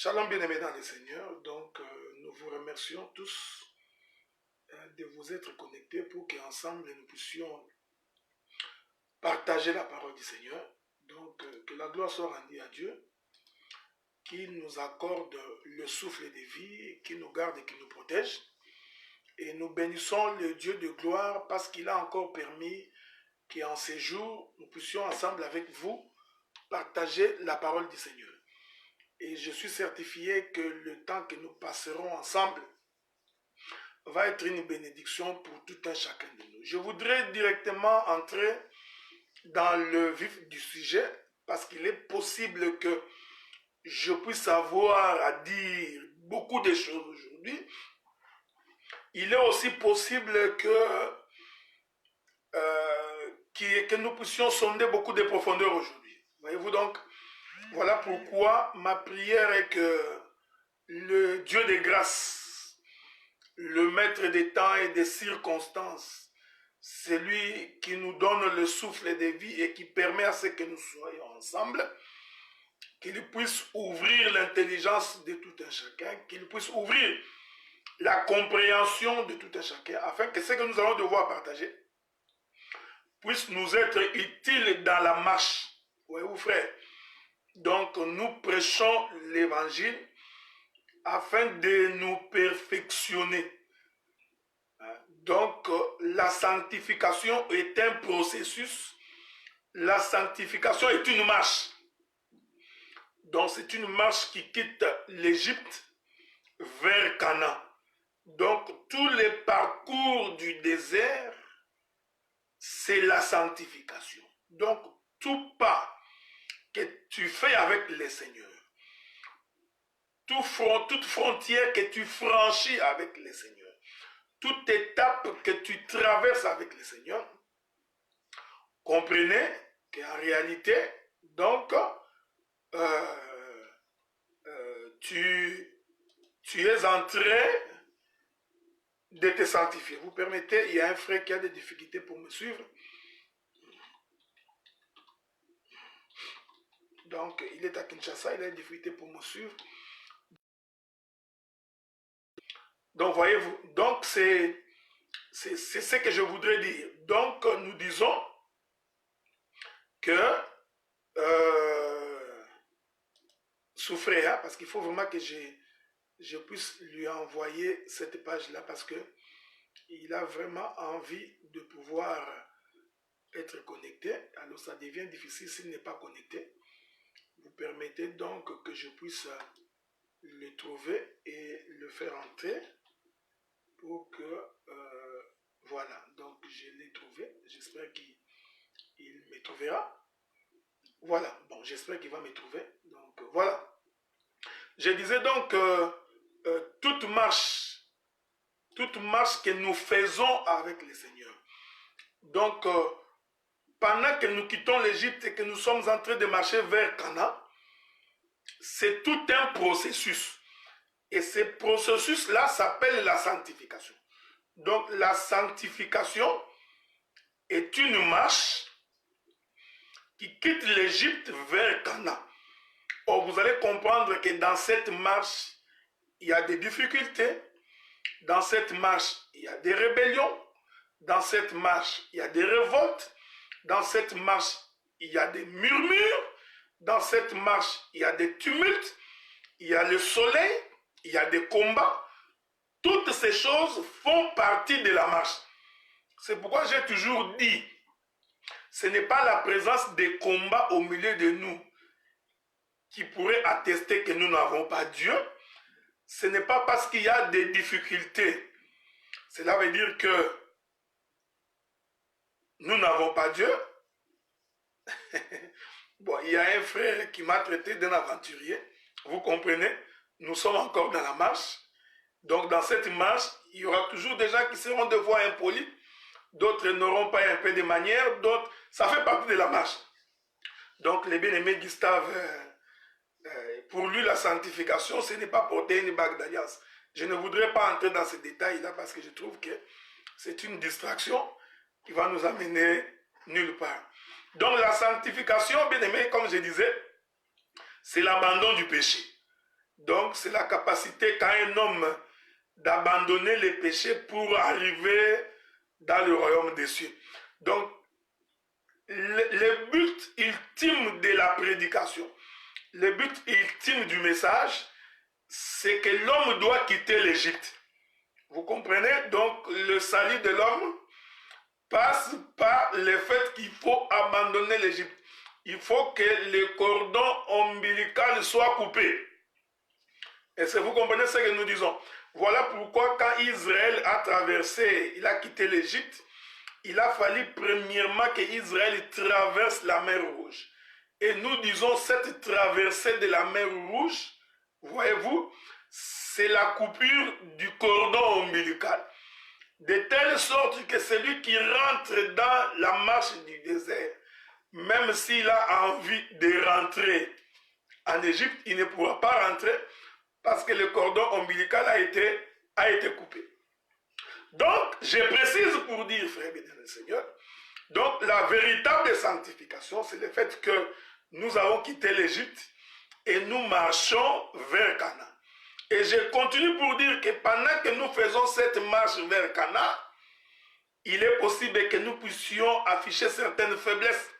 Shalom bien-aimés dans le Seigneur. Donc, nous vous remercions tous de vous être connectés pour qu'ensemble nous puissions partager la parole du Seigneur. Donc, que la gloire soit rendue à Dieu, qu'il nous accorde le souffle de vie, qu'il nous garde et qu'il nous protège. Et nous bénissons le Dieu de gloire parce qu'il a encore permis qu'en ces jours, nous puissions ensemble avec vous partager la parole du Seigneur. Et je suis certifié que le temps que nous passerons ensemble va être une bénédiction pour tout un chacun de nous. Je voudrais directement entrer dans le vif du sujet parce qu'il est possible que je puisse avoir à dire beaucoup de choses aujourd'hui. Il est aussi possible que nous puissions sonder beaucoup de profondeur aujourd'hui. Voyez-vous donc, voilà pourquoi ma prière est que le Dieu de grâce, le maître des temps et des circonstances, c'est lui qui nous donne le souffle de vie et qui permet à ce que nous soyons ensemble, qu'il puisse ouvrir l'intelligence de tout un chacun, qu'il puisse ouvrir la compréhension de tout un chacun, afin que ce que nous allons devoir partager puisse nous être utile dans la marche. Voyez-vous, frère? Donc, nous prêchons l'évangile afin de nous perfectionner. Donc, la sanctification est un processus. La sanctification est une marche. Donc, c'est une marche qui quitte l'Égypte vers Canaan. Donc, tous les parcours du désert, c'est la sanctification. Donc, tout pas que tu fais avec le Seigneur, toute frontière que tu franchis avec le Seigneur, toute étape que tu traverses avec le Seigneur, comprenez qu'en réalité, donc, tu es en train de te sanctifier. Vous permettez, il y a un frère qui a des difficultés pour me suivre. Donc, il est à Kinshasa, il a des difficultés pour me suivre. Donc, voyez-vous, donc c'est ce que je voudrais dire. Donc, nous disons que souffrez, hein, parce qu'il faut vraiment que je puisse lui envoyer cette page-là, parce que il a vraiment envie de pouvoir être connecté. Alors, ça devient difficile s'il n'est pas connecté. Vous permettez donc que je puisse le trouver et le faire entrer pour que, voilà, donc je l'ai trouvé, j'espère qu'il me trouvera, voilà, bon, j'espère qu'il va me trouver, donc voilà. Je disais donc, toute marche que nous faisons avec le Seigneur, donc, pendant que nous quittons l'Égypte et que nous sommes en train de marcher vers Canaan, c'est tout un processus. Et ce processus-là s'appelle la sanctification. Donc, la sanctification est une marche qui quitte l'Égypte vers Canaan. Or, vous allez comprendre que dans cette marche, il y a des difficultés. Dans cette marche, il y a des rébellions. Dans cette marche, il y a des révoltes. Dans cette marche, il y a des murmures. Dans cette marche, il y a des tumultes. Il y a le soleil. Il y a des combats. Toutes ces choses font partie de la marche. C'est pourquoi j'ai toujours dit, ce n'est pas la présence des combats au milieu de nous qui pourrait attester que nous n'avons pas Dieu. Ce n'est pas parce qu'il y a des difficultés. Cela veut dire que nous n'avons pas Dieu. Bon, il y a un frère qui m'a traité d'un aventurier. Vous comprenez? Nous sommes encore dans la marche. Donc, dans cette marche, il y aura toujours des gens qui seront de voix impolies. D'autres n'auront pas un peu de manière. D'autres, ça fait partie de la marche. Donc, les bien-aimés Gustave, pour lui, la sanctification, ce n'est pas porter une bague d'alliance. Je ne voudrais pas entrer dans ces détails-là parce que je trouve que c'est une distraction qui va nous amener nulle part. Donc, la sanctification, bien-aimés, comme je disais, c'est l'abandon du péché. Donc, c'est la capacité qu'a un homme d'abandonner les péchés pour arriver dans le royaume des cieux. Donc, le but ultime de la prédication, le but ultime du message, c'est que l'homme doit quitter l'Égypte. Vous comprenez? Donc, le salut de l'homme passe par le fait qu'il faut abandonner l'Égypte. Il faut que le cordon ombilical soit coupé. Est-ce que vous comprenez ce que nous disons? Voilà pourquoi quand Israël a traversé, il a quitté l'Égypte, il a fallu premièrement qu'Israël traverse la mer Rouge. Et nous disons cette traversée de la mer Rouge, voyez-vous, c'est la coupure du cordon ombilical. De telle sorte que celui qui rentre dans la marche du désert, même s'il a envie de rentrer en Égypte, il ne pourra pas rentrer parce que le cordon ombilical a été coupé. Donc, je précise pour dire, frère béni le Seigneur, donc la véritable sanctification, c'est le fait que nous avons quitté l'Égypte et nous marchons vers Canaan. Et je continue pour dire que pendant que nous faisons cette marche vers Canaan, il est possible que nous puissions afficher certaines faiblesses.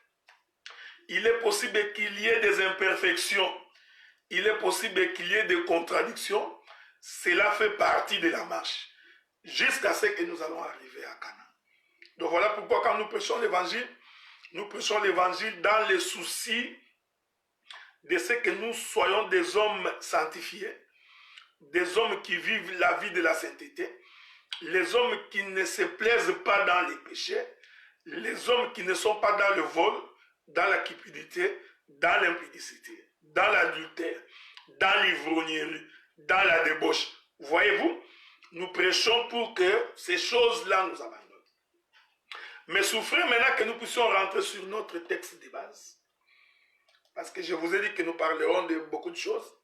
Il est possible qu'il y ait des imperfections. Il est possible qu'il y ait des contradictions. Cela fait partie de la marche. Jusqu'à ce que nous allons arriver à Canaan. Donc voilà pourquoi quand nous prêchons l'évangile dans le souci de ce que nous soyons des hommes sanctifiés, des hommes qui vivent la vie de la sainteté, les hommes qui ne se plaisent pas dans les péchés, les hommes qui ne sont pas dans le vol, dans la cupidité, dans l'impudicité, dans l'adultère, dans l'ivrognerie, dans la débauche. Voyez-vous, nous prêchons pour que ces choses-là nous abandonnent. Mais souffrez maintenant que nous puissions rentrer sur notre texte de base. Parce que je vous ai dit que nous parlerons de beaucoup de choses.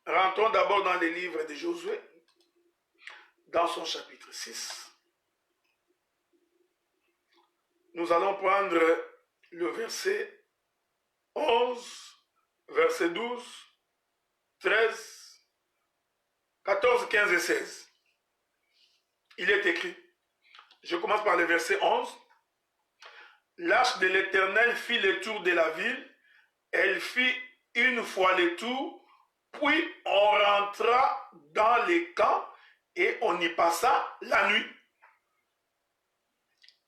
Rentrons d'abord dans les livres de Josué, dans son chapitre 6. Nous allons prendre le verset 11, verset 12, 13, 14, 15 et 16. Il est écrit, je commence par le verset 11. L'arche de l'Éternel fit le tour de la ville, elle fit une fois le tour, puis on rentra dans les camps et on y passa la nuit.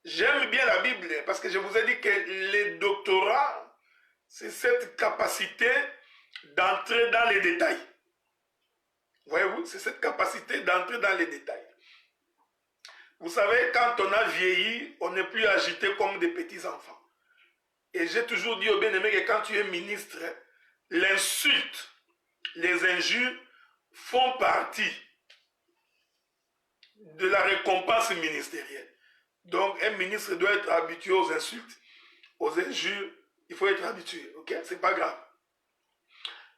J'aime bien la Bible parce que je vous ai dit que le doctorat, c'est cette capacité d'entrer dans les détails. Voyez-vous, c'est cette capacité d'entrer dans les détails. Vous savez, quand on a vieilli, on n'est plus agité comme des petits enfants. Et j'ai toujours dit au bien-aimé que quand tu es ministre, l'insulte, les injures font partie de la récompense ministérielle. Donc, un ministre doit être habitué aux insultes, aux injures. Il faut être habitué, ok? C'est pas grave.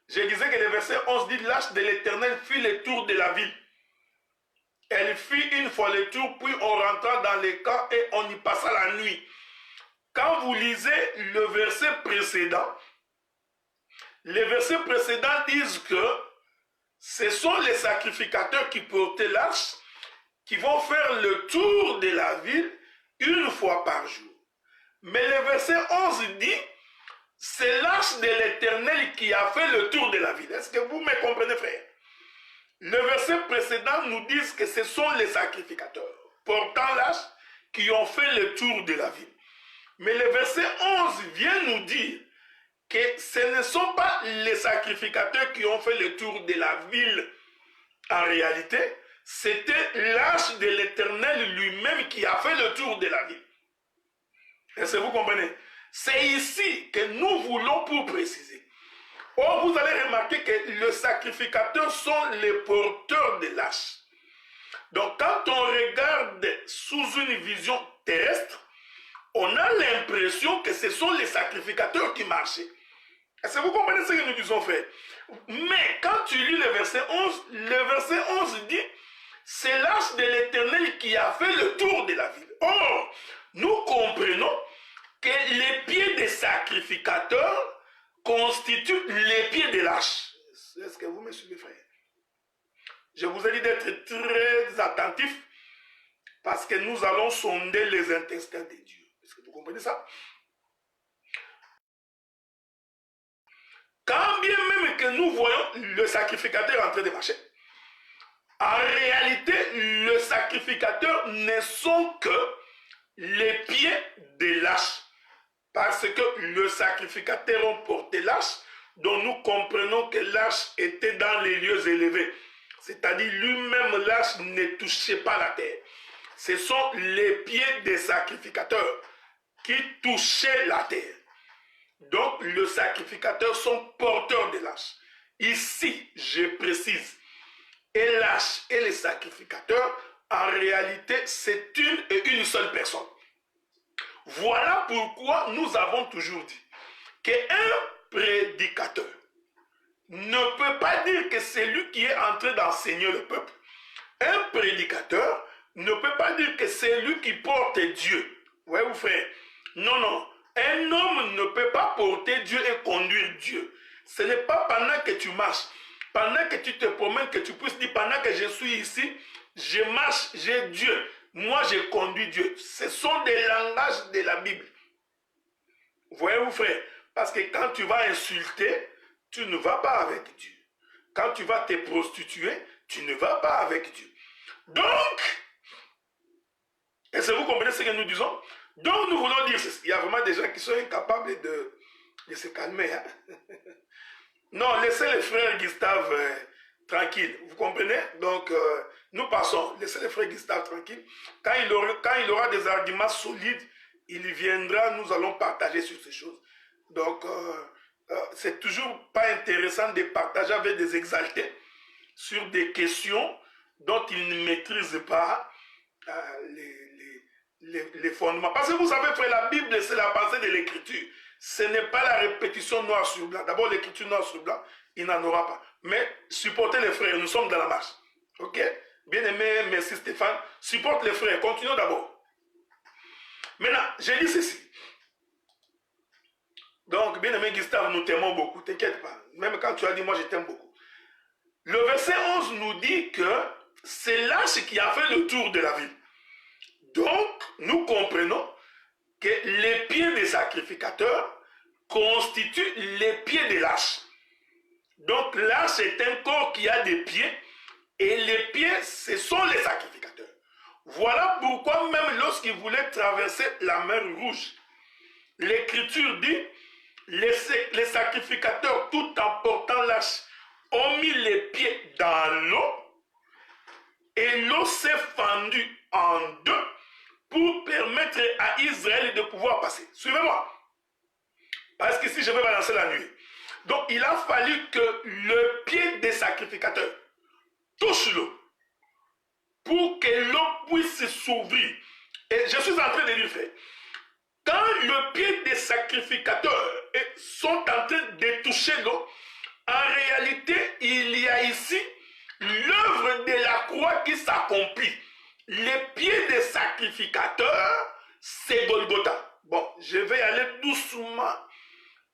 Je disais que le verset 11 dit, l'arche de l'Éternel fit le tour de la ville. Elle fit une fois le tour, puis on rentra dans les camps et on y passa la nuit. Quand vous lisez le verset précédent, les versets précédents disent que ce sont les sacrificateurs qui portaient l'arche qui vont faire le tour de la ville une fois par jour. Mais le verset 11 dit, c'est l'arche de l'Éternel qui a fait le tour de la ville. Est-ce que vous me comprenez, frère? Le verset précédent nous dit que ce sont les sacrificateurs portant l'arche qui ont fait le tour de la ville. Mais le verset 11 vient nous dire que ce ne sont pas les sacrificateurs qui ont fait le tour de la ville. En réalité, c'était l'arche de l'Éternel lui-même qui a fait le tour de la ville. Est-ce que vous comprenez? C'est ici que nous voulons pour préciser. Or, vous allez remarquer que les sacrificateurs sont les porteurs de l'arche. Donc, quand on regarde sous une vision terrestre, on a l'impression que ce sont les sacrificateurs qui marchaient. Est-ce que vous comprenez ce que nous disons, frère? Mais quand tu lis le verset 11 dit, c'est l'arche de l'Éternel qui a fait le tour de la ville. Or, nous comprenons que les pieds des sacrificateurs constituent les pieds de l'arche. Est-ce que vous me suivez? Je vous ai dit d'être très attentif parce que nous allons sonder les intestins de Dieu. Est-ce que vous comprenez ça? Quand bien même que nous voyons le sacrificateur en train de marcher, en réalité, le sacrificateur ne sont que les pieds de l'arche. Parce que le sacrificateur a porté l'arche, dont nous comprenons que l'arche était dans les lieux élevés. C'est-à-dire lui-même, l'arche ne touchait pas la terre. Ce sont les pieds des sacrificateurs qui touchaient la terre. Donc, les sacrificateurs sont porteurs de l'arche. Ici, je précise, et l'arche et les sacrificateurs, en réalité, c'est une et une seule personne. Voilà pourquoi nous avons toujours dit qu'un prédicateur ne peut pas dire que c'est lui qui est en train d'enseigner le peuple. Un prédicateur ne peut pas dire que c'est lui qui porte Dieu. Ouais, vous frère. Non, non. Un homme ne peut pas porter Dieu et conduire Dieu. Ce n'est pas pendant que tu marches, pendant que tu te promènes, que tu puisses dire pendant que je suis ici, je marche, j'ai Dieu. Moi, je conduis Dieu. Ce sont des langages de la Bible. Voyez-vous, frère? Parce que quand tu vas insulter, tu ne vas pas avec Dieu. Quand tu vas te prostituer, tu ne vas pas avec Dieu. Donc, est-ce que vous comprenez ce que nous disons? Donc, nous voulons dire ceci. Il y a vraiment des gens qui sont incapables de se calmer. Hein? Non, laissez le frère Gustave tranquille. Vous comprenez? Donc, nous passons. Laissez le frère Gustave tranquille. Quand il aura des arguments solides, il viendra, nous allons partager sur ces choses. Donc, c'est toujours pas intéressant de partager avec des exaltés sur des questions dont ils ne maîtrisent pas les fondements. Parce que vous savez, frère, la Bible, c'est la pensée de l'écriture. Ce n'est pas la répétition noir sur blanc. D'abord, l'écriture noir sur blanc, il n'en aura pas. Mais supportez les frères, nous sommes dans la marche. Ok? Bien-aimé, merci Stéphane. Supporte les frères, continuons d'abord. Maintenant, j'ai dit ceci. Donc, bien-aimé Gustave, nous t'aimons beaucoup, t'inquiète pas. Même quand tu as dit, moi je t'aime beaucoup. Le verset 11 nous dit que c'est l'arche qui a fait le tour de la ville. Donc, nous comprenons que les pieds des sacrificateurs constituent les pieds de l'arche. Donc, l'arche est un corps qui a des pieds, et les pieds, ce sont les sacrificateurs. Voilà pourquoi même lorsqu'ils voulaient traverser la mer Rouge, l'Écriture dit, les sacrificateurs, tout en portant l'arche, ont mis les pieds dans l'eau, et l'eau s'est fendue en deux pour permettre à Israël de pouvoir passer. Suivez-moi. Parce qu'ici, je vais balancer la nuit. Donc, il a fallu que le pied des sacrificateurs touche l'eau pour que l'eau puisse s'ouvrir. Et je suis en train de dire, frère, quand le pied des sacrificateurs sont en train de toucher l'eau, en réalité, il y a ici l'œuvre de la croix qui s'accomplit. Les pieds des sacrificateurs, c'est Golgotha. Bon, je vais aller doucement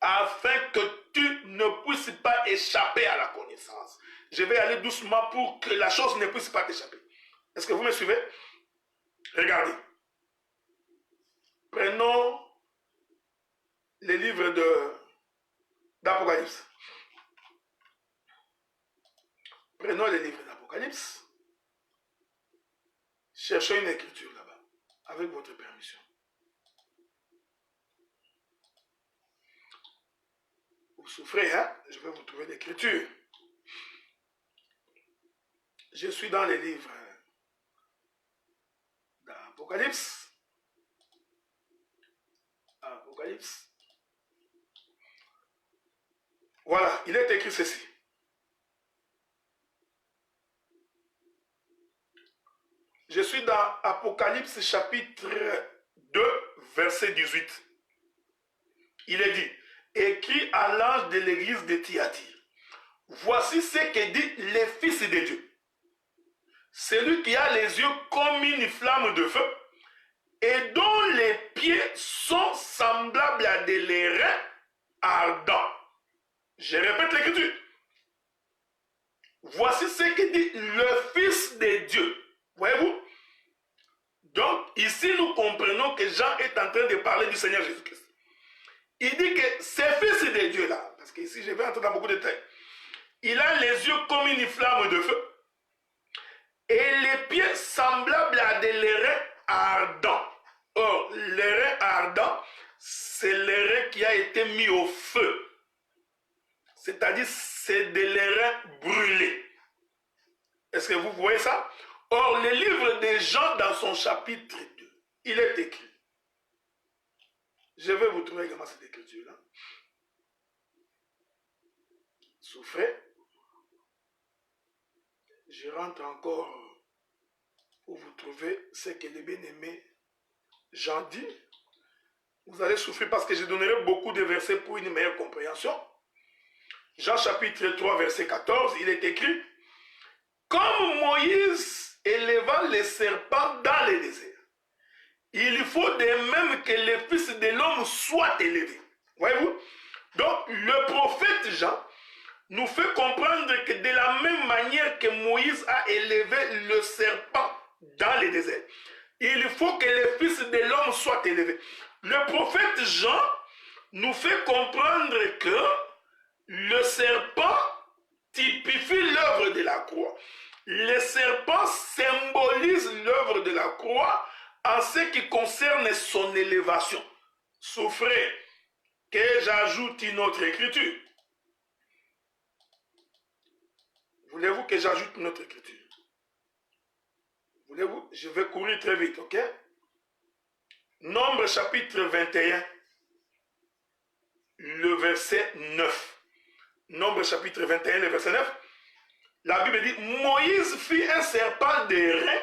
afin que tu ne puisses pas échapper à la connaissance. Je vais aller doucement pour que la chose ne puisse pas t'échapper. Est-ce que vous me suivez? Regardez. Prenons les livres d'Apocalypse. Prenons les livres d'Apocalypse. Cherchez une écriture là-bas, avec votre permission. Vous souffrez, hein? Je vais vous trouver l'écriture. Je suis dans les livres d'Apocalypse. Apocalypse. Voilà, il est écrit ceci. Je suis dans Apocalypse chapitre 2, verset 18. Il est dit, écrit à l'ange de l'église de Thyatire. Voici ce que dit le Fils de Dieu. Celui qui a les yeux comme une flamme de feu et dont les pieds sont semblables à des lérins ardents. Je répète l'écriture. Voici ce que dit le Fils de Dieu. Voyez-vous? Donc, ici, nous comprenons que Jean est en train de parler du Seigneur Jésus-Christ. Il dit que ce Fils de Dieu-là, parce que ici, je vais entrer dans beaucoup de détails, il a les yeux comme une flamme de feu et les pieds semblables à des lérins ardents. Or, l'airain ardent, c'est l'airain qui a été mis au feu. C'est-à-dire, c'est de l'airain brûlé. Est-ce que vous voyez ça? Or, le livre de Jean, dans son chapitre 2, il est écrit. Je vais vous trouver également cette écriture-là. Souffrez. Je rentre encore pour vous trouver ce que le bien-aimé Jean dit. Vous allez souffrir parce que je donnerai beaucoup de versets pour une meilleure compréhension. Jean chapitre 3, verset 14, il est écrit: comme Moïse éleva les serpents dans le désert, il faut de même que le Fils de l'homme soit élevé. Voyez-vous? Donc, le prophète Jean nous fait comprendre que de la même manière que Moïse a élevé le serpent dans le désert, il faut que le Fils de l'homme soit élevé. Le prophète Jean nous fait comprendre que le serpent typifie l'œuvre de la croix. Le serpent symbolise l'œuvre de la croix en ce qui concerne son élévation. Souffrez que j'ajoute une autre écriture. Voulez-vous que j'ajoute une autre écriture? Voulez-vous? Je vais courir très vite, ok? Nombre chapitre 21, le verset 9. Nombre chapitre 21, le verset 9. La Bible dit: Moïse fit un serpent d'airain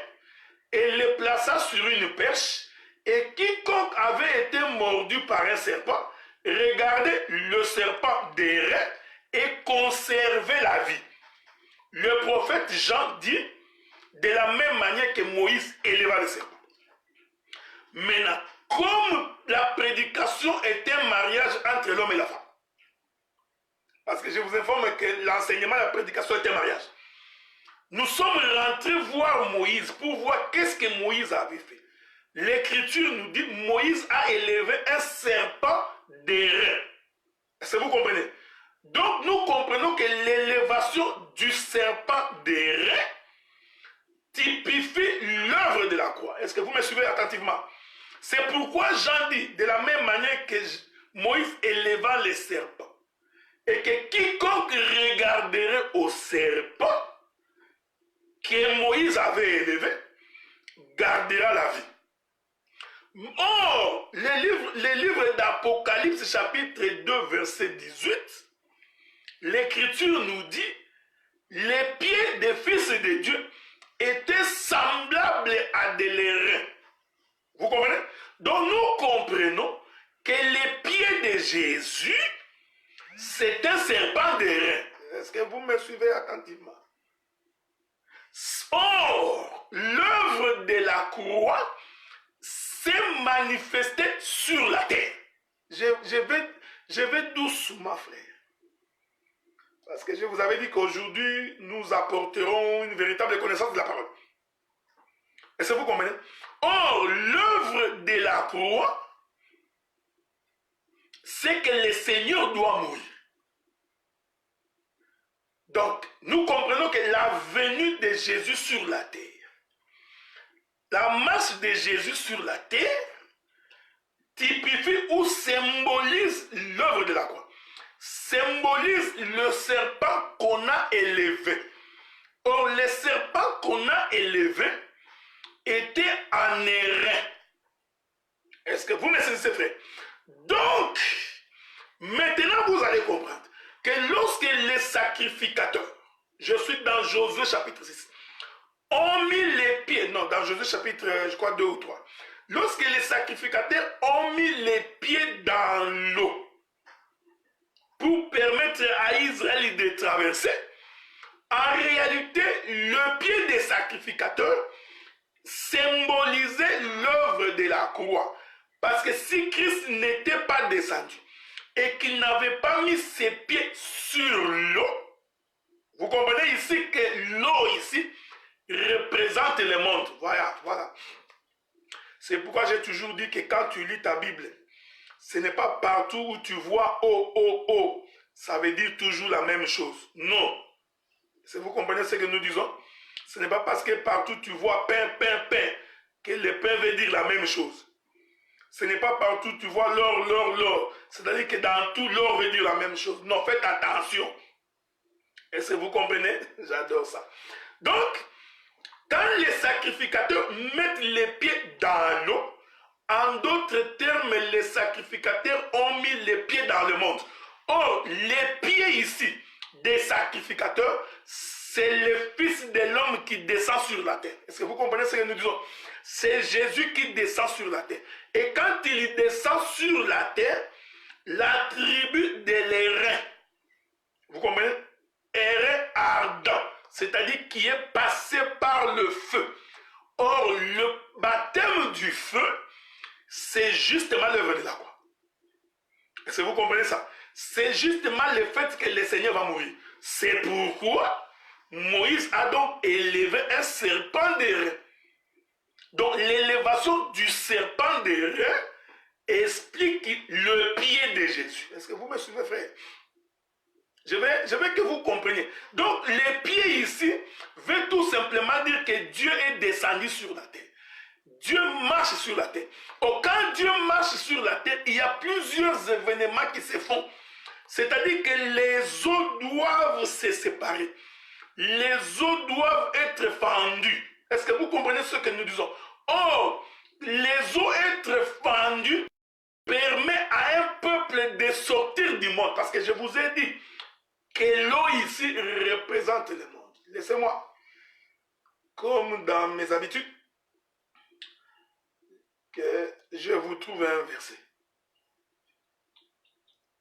et le plaça sur une perche, et quiconque avait été mordu par un serpent regardait le serpent d'airain et conservait la vie. Le prophète Jean dit de la même manière que Moïse éleva le serpent. Maintenant, comme la prédication est un mariage entre l'homme et la femme, parce que je vous informe que l'enseignement de la prédication est un mariage, nous sommes rentrés voir Moïse pour voir qu'est-ce que Moïse avait fait. L'Écriture nous dit: Moïse a élevé un serpent d'airain. Est-ce que vous comprenez? Donc nous comprenons que l'élévation du serpent d'airain typifie l'œuvre de la croix. Est-ce que vous me suivez attentivement? C'est pourquoi Jean dit de la même manière que Moïse éleva les serpents, et que quiconque regarderait au serpent que Moïse avait élevé gardera la vie. Or, le livre d'Apocalypse chapitre 2 verset 18, l'Écriture nous dit: les pieds des fils de Dieu étaient semblables à des lérins. Vous comprenez? Donc nous comprenons que les pieds de Jésus, c'est un serpent d'airain. Est-ce que vous me suivez attentivement? Or, l'œuvre de la croix s'est manifestée sur la terre. Je vais doucement, frère. Parce que je vous avais dit qu'aujourd'hui, nous apporterons une véritable connaissance de la parole. Est-ce que vous comprenez? Or, l'œuvre de la croix, c'est que le Seigneur doit mourir. Donc, nous comprenons que la venue de Jésus sur la terre, la marche de Jésus sur la terre, typifie ou symbolise l'œuvre de la croix. Symbolise le serpent qu'on a élevé. Or, le serpent qu'on a élevé était en airain. Est-ce que vous me saisissez, frère? Donc, maintenant vous allez comprendre que lorsque les sacrificateurs, je suis dans Josué chapitre 6, ont mis les pieds, non, dans Josué chapitre, je crois 2 ou 3, lorsque les sacrificateurs ont mis les pieds dans l'eau pour permettre à Israël de traverser, en réalité, le pied des sacrificateurs symbolisait l'œuvre de la croix. Parce que si Christ n'était pas descendu et qu'il n'avait pas mis ses pieds sur l'eau, vous Vous comprenez ici que l'eau ici représente le monde. Voilà. C'est pourquoi j'ai toujours dit que quand tu lis ta Bible, ce n'est pas partout où tu vois eau. Ça veut dire toujours la même chose. Non. Si vous comprenez ce que nous disons, ce n'est pas parce que partout tu vois pain, que le pain veut dire la même chose. Ce n'est pas partout tu vois l'or. C'est-à-dire que dans tout, l'or veut dire la même chose. Non, faites attention. Est-ce que vous comprenez? J'adore ça. Donc, quand les sacrificateurs mettent les pieds dans l'eau, en d'autres termes, les sacrificateurs ont mis les pieds dans le monde. Or, les pieds ici des sacrificateurs, c'est le Fils de l'homme qui descend sur la terre. Est-ce que vous comprenez ce que nous disons? C'est Jésus qui descend sur la terre. Et quand il descend sur la terre, la tribu de l'airain, vous comprenez? Airain ardent, c'est-à-dire qui est passé par le feu. Or, le baptême du feu, c'est justement l'œuvre de la croix. Est-ce que vous comprenez ça? C'est justement le fait que le Seigneur va mourir. C'est pourquoi Moïse a donc élevé un serpent d'airain. Donc l'élévation du serpent d'airain explique le pied de Jésus. Est-ce que vous me suivez, frère? Je veux que vous compreniez. Donc les pieds ici veut tout simplement dire que Dieu est descendu sur la terre. Dieu marche sur la terre. Or, quand Dieu marche sur la terre, il y a plusieurs événements qui se font. C'est-à-dire que les eaux doivent se séparer. Les eaux doivent être fendues. Est-ce que vous comprenez ce que nous disons? Or, les eaux être fendues permet à un peuple de sortir du monde. Parce que je vous ai dit que l'eau ici représente le monde. Laissez-moi, comme dans mes habitudes, que je vous trouve un verset.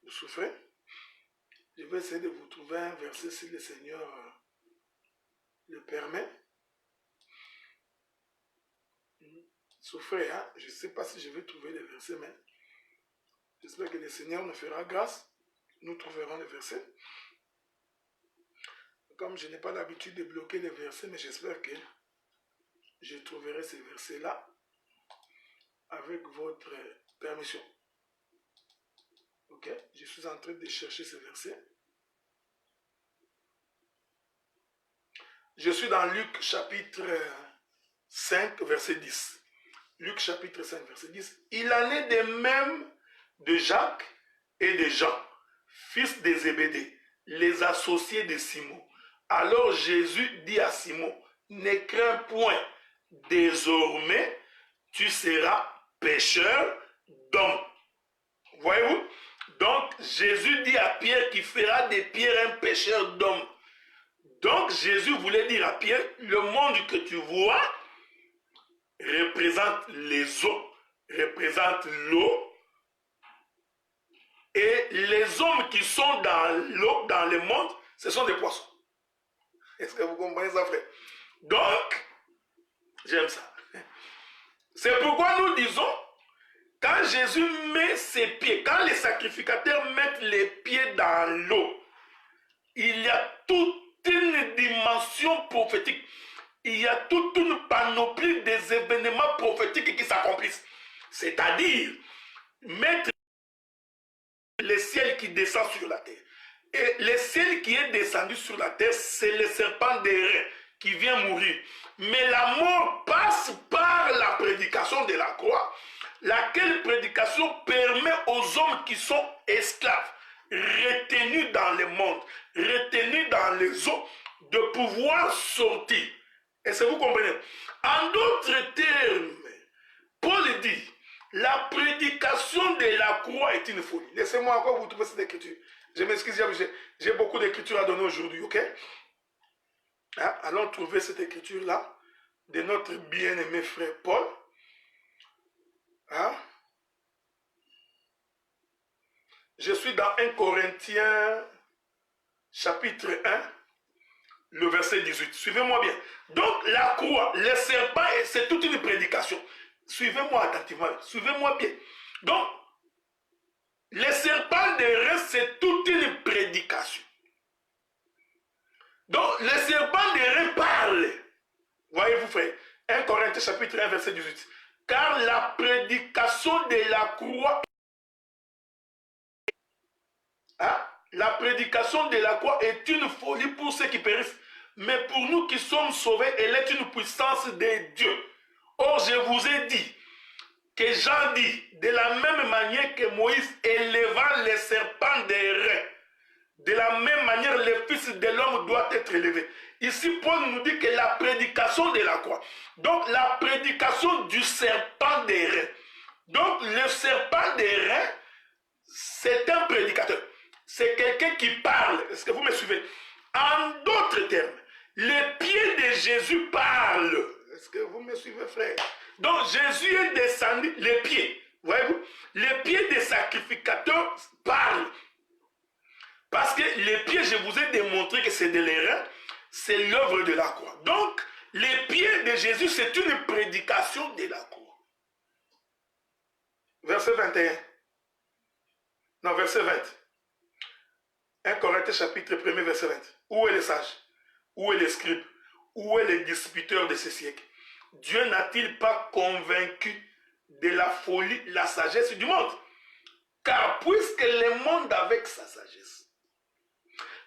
Vous souffrez? Je vais essayer de vous trouver un verset si le Seigneur le permet. Souffrez, hein? Je ne sais pas si je vais trouver le verset, mais j'espère que le Seigneur nous fera grâce. Nous trouverons le verset. Comme je n'ai pas l'habitude de bloquer les versets, mais j'espère que je trouverai ces versets-là avec votre permission. Ok, je suis en train de chercher ces versets. Je suis dans Luc chapitre 5, verset 10. Luc chapitre 5, verset 10. Il en est de même de Jacques et de Jean, fils de Zébédée, les associés de Simon. Alors Jésus dit à Simon, ne crains point, désormais tu seras pêcheur d'hommes. Voyez-vous? Donc Jésus dit à Pierre qu'il fera de Pierre un pêcheur d'hommes. Donc Jésus voulait dire à Pierre, le monde que tu vois représente les eaux, représente l'eau, et les hommes qui sont dans l'eau, dans le monde, ce sont des poissons. Est-ce que vous comprenez ça, frère? Donc, j'aime ça. C'est pourquoi nous disons, quand Jésus met ses pieds, quand les sacrificateurs mettent les pieds dans l'eau, il y a toute une dimension prophétique. Il y a toute une panoplie des événements prophétiques qui s'accomplissent. C'est-à-dire, mettre le ciel qui descend sur la terre. Et le ciel qui est descendu sur la terre, c'est le serpent d'airain qui vient mourir. Mais la mort passe par la prédication de la croix, laquelle prédication permet aux hommes qui sont esclaves, retenus dans le monde, retenus dans les eaux, de pouvoir sortir. Est-ce que vous comprenez? En d'autres termes, Paul dit, la prédication de la croix est une folie. Laissez-moi encore vous trouver cette écriture. Je m'excuse, j'ai beaucoup d'écritures à donner aujourd'hui, ok? Hein? Allons trouver cette écriture-là de notre bien-aimé frère Paul. Hein? Je suis dans 1 Corinthiens chapitre 1, le verset 18. Suivez-moi bien. Donc la croix, le serpent, c'est toute une prédication. Suivez-moi attentivement, suivez-moi bien. Donc, les serpents d'airain, c'est toute une prédication. Donc, Corinthiens chapitre 1 verset 18. Car la prédication de la croix, hein, la prédication de la croix est une folie pour ceux qui périssent. Mais pour nous qui sommes sauvés, elle est une puissance de Dieu. Or, je vous ai dit que Jean dit, de la même manière que Moïse éleva les serpents des reins, de la même manière, le Fils de l'homme doit être élevé. Ici, Paul nous dit que la prédication de la croix, donc la prédication du serpent des reins. Donc, le serpent des reins, c'est un prédicateur. C'est quelqu'un qui parle. Est-ce que vous me suivez? En d'autres termes, les pieds de Jésus parlent. Est-ce que vous me suivez, frère? Donc, Jésus est descendu, les pieds, voyez-vous, les pieds des sacrificateurs parlent. Parce que les pieds, je vous ai démontré que c'est de l'airain, c'est l'œuvre de la croix. Donc, les pieds de Jésus, c'est une prédication de la croix. Verset 21. Non, verset 20. 1 Corinthiens chapitre 1er, verset 20. Où est le sage? Où est le scribe? Où est le disputeur de ce siècle? Dieu n'a-t-il pas convaincu de la folie, la sagesse du monde? Car puisque le monde avec sa sagesse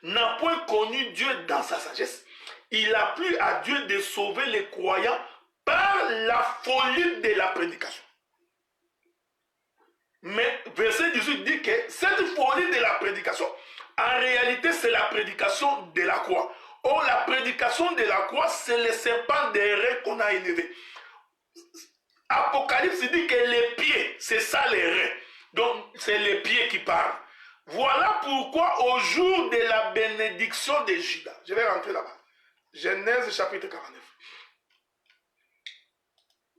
n'a point connu Dieu dans sa sagesse, il a plu à Dieu de sauver les croyants par la folie de la prédication. Mais verset 18 dit que cette folie de la prédication, en réalité, c'est la prédication de la croix. Or, la prédication de la croix, c'est le serpent des reins qu'on a élevé. Apocalypse dit que les pieds, c'est ça les reins. Donc, c'est les pieds qui parlent. Voilà pourquoi au jour de la bénédiction de Judas, je vais rentrer là-bas. Genèse chapitre 49.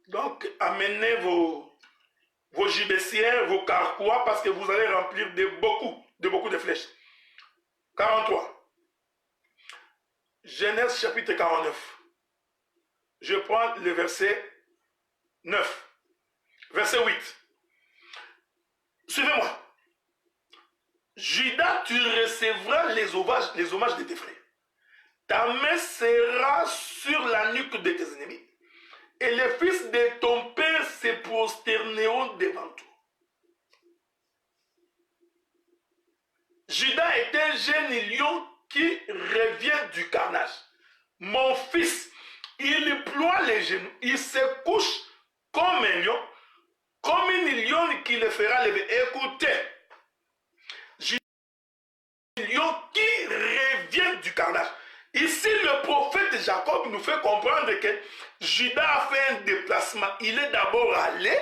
Donc, amenez vos gibecières, vos carquois, parce que vous allez remplir de beaucoup de flèches. 43. Genèse chapitre 49. Je prends le verset 9. Verset 8. Suivez-moi. Judas, tu recevras les hommages de tes frères. Ta main sera sur la nuque de tes ennemis. Et les fils de ton père se prosterneront devant toi. Judas est un jeune lion qui revient du carnage. Mon fils, il ploie les genoux, il se couche comme un lion, comme une lionne qui le fera lever. Écoutez, Judas est un lion qui revient du carnage. Ici, le prophète Jacob nous fait comprendre que Judas a fait un déplacement. Il est d'abord allé,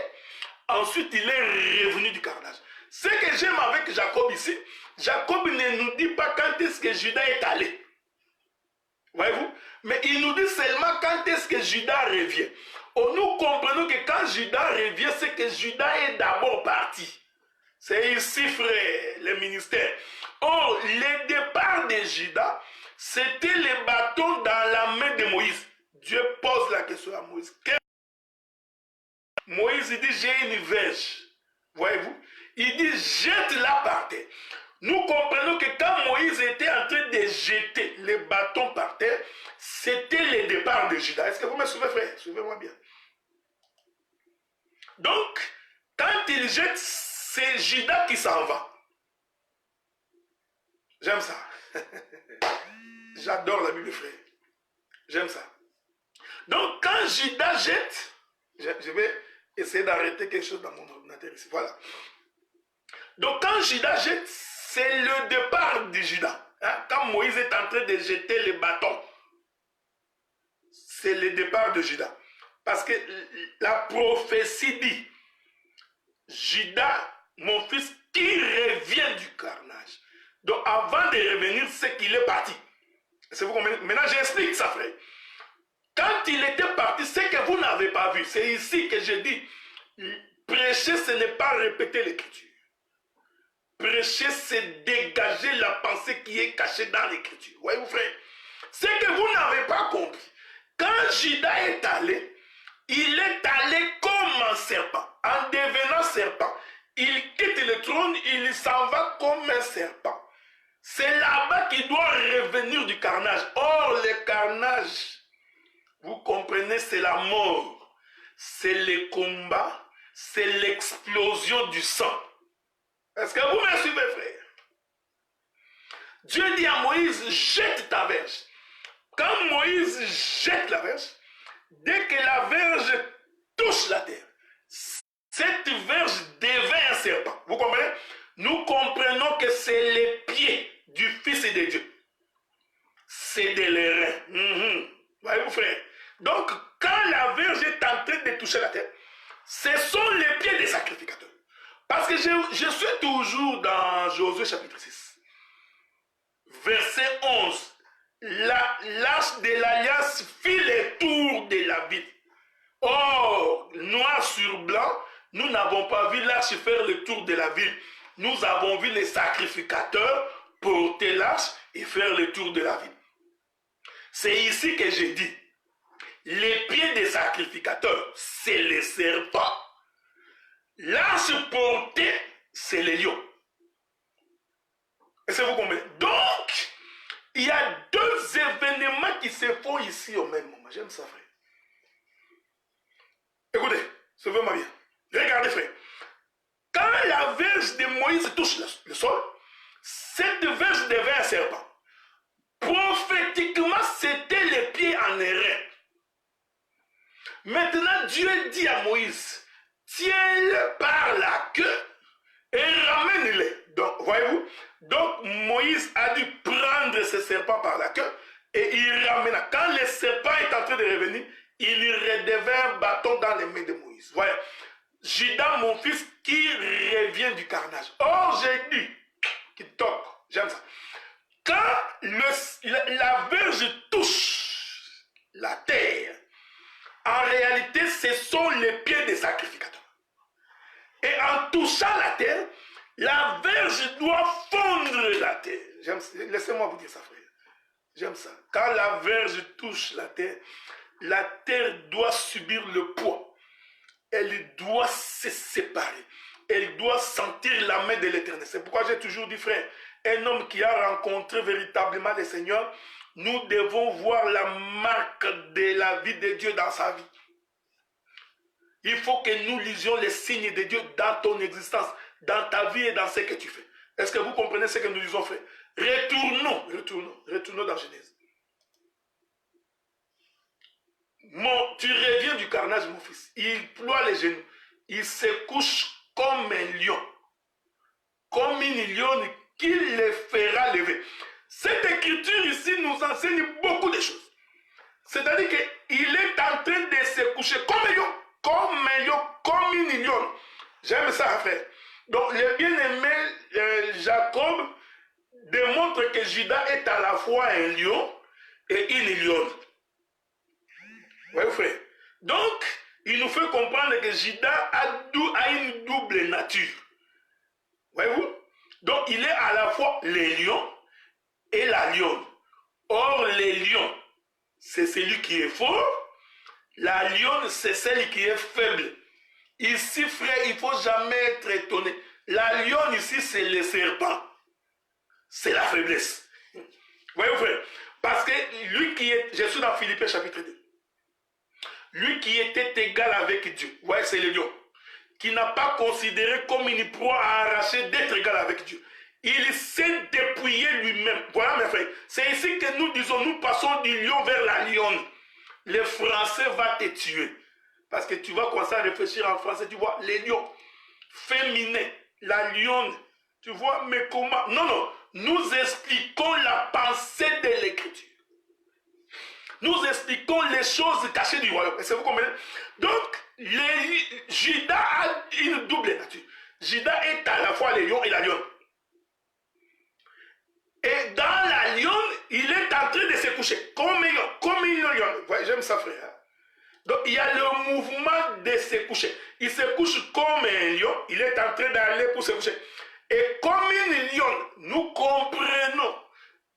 ensuite il est revenu du carnage. Ce que j'aime avec Jacob ici, Jacob ne nous dit pas quand est-ce que Judas est allé. Voyez-vous? Mais il nous dit seulement quand est-ce que Judas revient. Oh, nous comprenons que quand Judas revient, c'est que Judas est d'abord parti. C'est ici, frère, le ministère. Oh, le départ de Judas, c'était le bâton dans la main de Moïse. Dieu pose la question à Moïse. Moïse dit, j'ai une verge. Voyez-vous? Il dit, jette-la par terre. Nous comprenons que quand Moïse était en train de jeter les bâtons par terre, c'était le départ de Judas. Est-ce que vous me suivez, frère? Suivez-moi bien. Donc, quand il jette, c'est Judas qui s'en va. J'aime ça. J'adore la Bible, frère. J'aime ça. Donc, quand Judas jette, je vais essayer d'arrêter quelque chose dans mon ordinateur ici. Voilà. Donc, quand Judas jette, c'est le départ de Judas. Hein? Quand Moïse est en train de jeter les bâtons, c'est le départ de Judas. Parce que la prophétie dit, Judas, mon fils, qui revient du carnage. Donc, avant de revenir, c'est qu'il est parti. Vous comprenez? Maintenant, j'explique ça, frère. Quand il était parti, c'est que vous n'avez pas vu. C'est ici que je dis, prêcher, ce n'est pas répéter l'écriture. Prêcher, c'est dégager la pensée qui est cachée dans l'écriture. Voyez-vous, frère? C'est que vous n'avez pas compris. Quand Judas est allé, il est allé comme un serpent. En devenant serpent, il quitte le trône, il s'en va comme un serpent. C'est là-bas qu'il doit revenir du carnage. Or, le carnage, vous comprenez, c'est la mort. c'est le combat, c'est l'explosion du sang. Est-ce que vous me suivez, frère? Dieu dit à Moïse, jette ta verge. Quand Moïse jette la verge, dès que la verge touche la terre, cette verge devient un serpent. Vous comprenez? Nous comprenons que c'est les pieds du Fils de Dieu. C'est de l'airain. Voyez-vous, frère? Donc, quand la verge est en train de toucher la terre, ce sont les pieds des sacrificateurs. Parce que je suis toujours dans Josué chapitre 6. Verset 11. L'arche de l'alliance fit le tour de la ville. Or, noir sur blanc, nous n'avons pas vu l'arche faire le tour de la ville. Nous avons vu les sacrificateurs porter l'arche et faire le tour de la ville. C'est ici que j'ai dit, les pieds des sacrificateurs, c'est les serpents. L'arche portée, c'est les lions. Est-ce que vous comprenez? Donc, il y a deux événements qui se font ici au même moment. J'aime ça, frère. Écoutez, suivez-moi bien. Regardez, frère. Quand la verge de Moïse touche le sol, cette verge devient un serpent. Prophétiquement, c'était les pieds en airain. Maintenant, Dieu dit à Moïse, tiens-le par la queue et ramène-le. Donc, voyez-vous, donc Moïse a dû prendre ce serpent par la queue et il ramène. Quand le serpent est en train de revenir, il redevient un bâton dans les mains de Moïse. Voyez, Judas, mon fils, qui revient du carnage. Or, j'ai dit, qui toque, j'aime ça. Quand la verge touche la terre, en réalité, ce sont les pieds des sacrificateurs. Et en touchant la terre, la verge doit fondre la terre. Laissez-moi vous dire ça, frère. J'aime ça. Quand la verge touche la terre doit subir le poids. Elle doit se séparer. Elle doit sentir la main de l'Éternel. C'est pourquoi j'ai toujours dit, frère, un homme qui a rencontré véritablement le Seigneur, nous devons voir la marque de la vie de Dieu dans sa vie. Il faut que nous lisions les signes de Dieu dans ton existence, dans ta vie et dans ce que tu fais. Est-ce que vous comprenez ce que nous disons, frère? Retournons dans Genèse. Tu reviens du carnage, mon fils. Il ploie les genoux. Il se couche comme un lion. Comme une lionne qui le fera lever. Cette écriture ici nous enseigne beaucoup de choses. C'est-à-dire qu'il est en train de se coucher comme un lion. Comme une lionne. J'aime ça, frère. Donc, le bien-aimé Jacob démontre que Judas est à la fois un lion et une lionne. Oui, frère. Donc, il nous fait comprendre que Judas a une double nature. Voyez-vous? Donc, il est à la fois le lion et la lionne. Or, le lion, c'est celui qui est fort. La lionne, c'est celle qui est faible. Ici, frère, il ne faut jamais être étonné. La lionne, ici, c'est le serpent. C'est la faiblesse. Voyez-vous, frère? Parce que lui qui est... Je suis dans Philippiens chapitre 2. Lui qui était égal avec Dieu. Voyez, c'est le lion. Qui n'a pas considéré comme une proie à arracher d'être égal avec Dieu. Il s'est dépouillé lui-même. Voilà, mes frères. C'est ici que nous disons, nous passons du lion vers la lionne. Le français va te tuer. Parce que tu vas commencer à réfléchir en français. Tu vois, les lions féminins, la lionne. Tu vois, mais comment? Non. Nous expliquons la pensée de l'écriture. Nous expliquons les choses cachées du royaume. Est-ce que vous comprenez? Donc, Judas a une double nature. Judas est à la fois le lion et la lionne. Et dans la lionne, il est en train de se coucher comme une lionne. Ouais, j'aime ça, frère. Donc, il y a le mouvement de se coucher. Il se couche comme un lion. Il est en train d'aller pour se coucher. Et comme une lionne, nous comprenons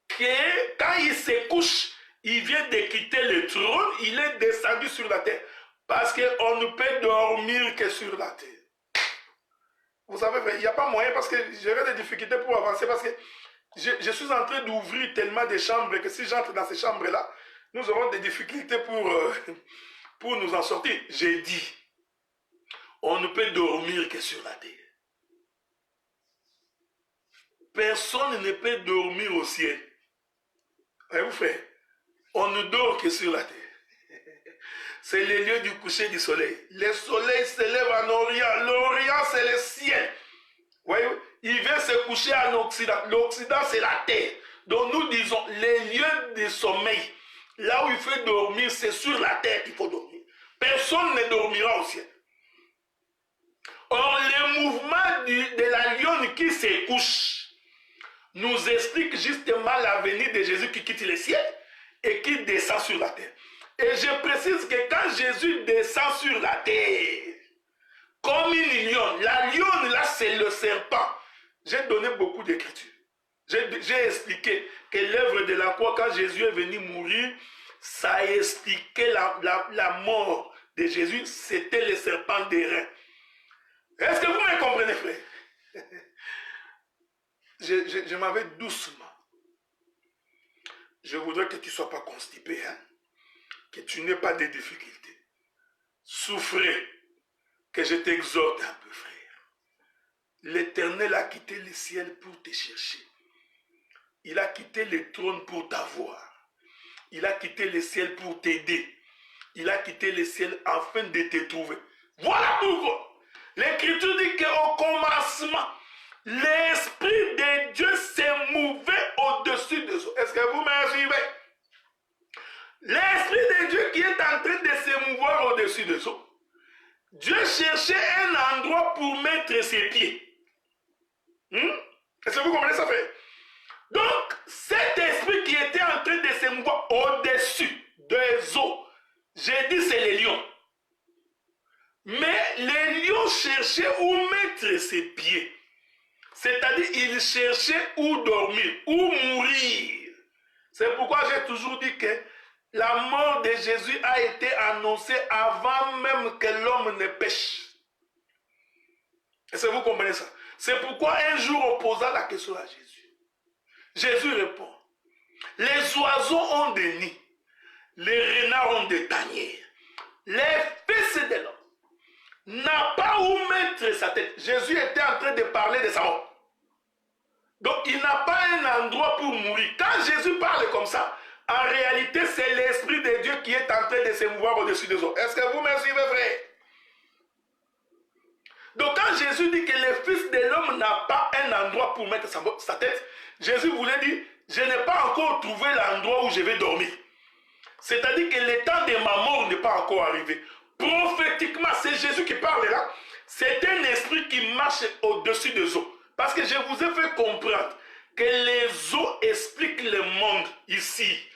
que quand il se couche, il vient de quitter le trône, il est descendu sur la terre. Parce qu'on ne peut dormir que sur la terre. Vous savez, il n'y a pas moyen parce que j'aurai des difficultés pour avancer. Parce que je suis en train d'ouvrir tellement de chambres que si j'entre dans ces chambres-là, nous aurons des difficultés pour nous en sortir. J'ai dit, on ne peut dormir que sur la terre. Personne ne peut dormir au ciel. Voyez-vous, frère, on ne dort que sur la terre. C'est le lieu du coucher du soleil. Le soleil se lève en Orient. L'Orient, c'est le ciel. Voyez-vous, il vient se coucher en Occident. L'Occident, c'est la terre. Donc nous disons, les lieux de sommeil, là où il faut dormir, c'est sur la terre qu'il faut dormir. Personne ne dormira au ciel. Or, le mouvement de la lionne qui se couche nous explique justement la venue de Jésus qui quitte le ciel et qui descend sur la terre. Et je précise que quand Jésus descend sur la terre, comme une lionne, la lionne là c'est le serpent. J'ai donné beaucoup d'écritures. J'ai expliqué que l'œuvre de la croix, quand Jésus est venu mourir, ça a expliqué la mort de Jésus, c'était le serpent d'airain. Est-ce que vous me comprenez, frère? Je m'en vais doucement. Je voudrais que tu ne sois pas constipé, hein? Que tu n'aies pas de difficultés. Souffrez, que je t'exhorte un peu, frère. L'Éternel a quitté le ciel pour te chercher. Il a quitté le trône pour t'avoir. Il a quitté le ciel pour t'aider. Il a quitté le ciel afin de te trouver. Voilà pourquoi l'Écriture dit qu'au commencement, l'Esprit de Dieu s'est mouvé au-dessus des eaux. Est-ce que vous me suivez? L'Esprit de Dieu qui est en train de se mouvoir au-dessus des eaux. Dieu cherchait un endroit pour mettre ses pieds. Est-ce que vous comprenez ça, frère? Donc, cet esprit qui était en train de se mouvoir au-dessus des eaux, j'ai dit c'est les lions. Mais les lions cherchaient où mettre ses pieds. C'est-à-dire, ils cherchaient où dormir, où mourir. C'est pourquoi j'ai toujours dit que la mort de Jésus a été annoncée avant même que l'homme ne pêche. Est-ce que vous comprenez ça? C'est pourquoi un jour on posa la question à Jésus. Jésus répond, les oiseaux ont des nids, les renards ont des tanières, les fils de l'homme n'a pas où mettre sa tête. Jésus était en train de parler de sa mort. Donc il n'a pas un endroit pour mourir. Quand Jésus parle comme ça, en réalité c'est l'Esprit de Dieu qui est en train de se mouvoir au-dessus des eaux. Est-ce que vous me suivez, frère? Donc quand Jésus dit que le Fils de l'homme n'a pas un endroit pour mettre sa tête, Jésus voulait dire, je n'ai pas encore trouvé l'endroit où je vais dormir. C'est-à-dire que le temps de ma mort n'est pas encore arrivé. Prophétiquement, c'est Jésus qui parle là. C'est un esprit qui marche au-dessus des eaux. Parce que je vous ai fait comprendre que les eaux expliquent le monde ici.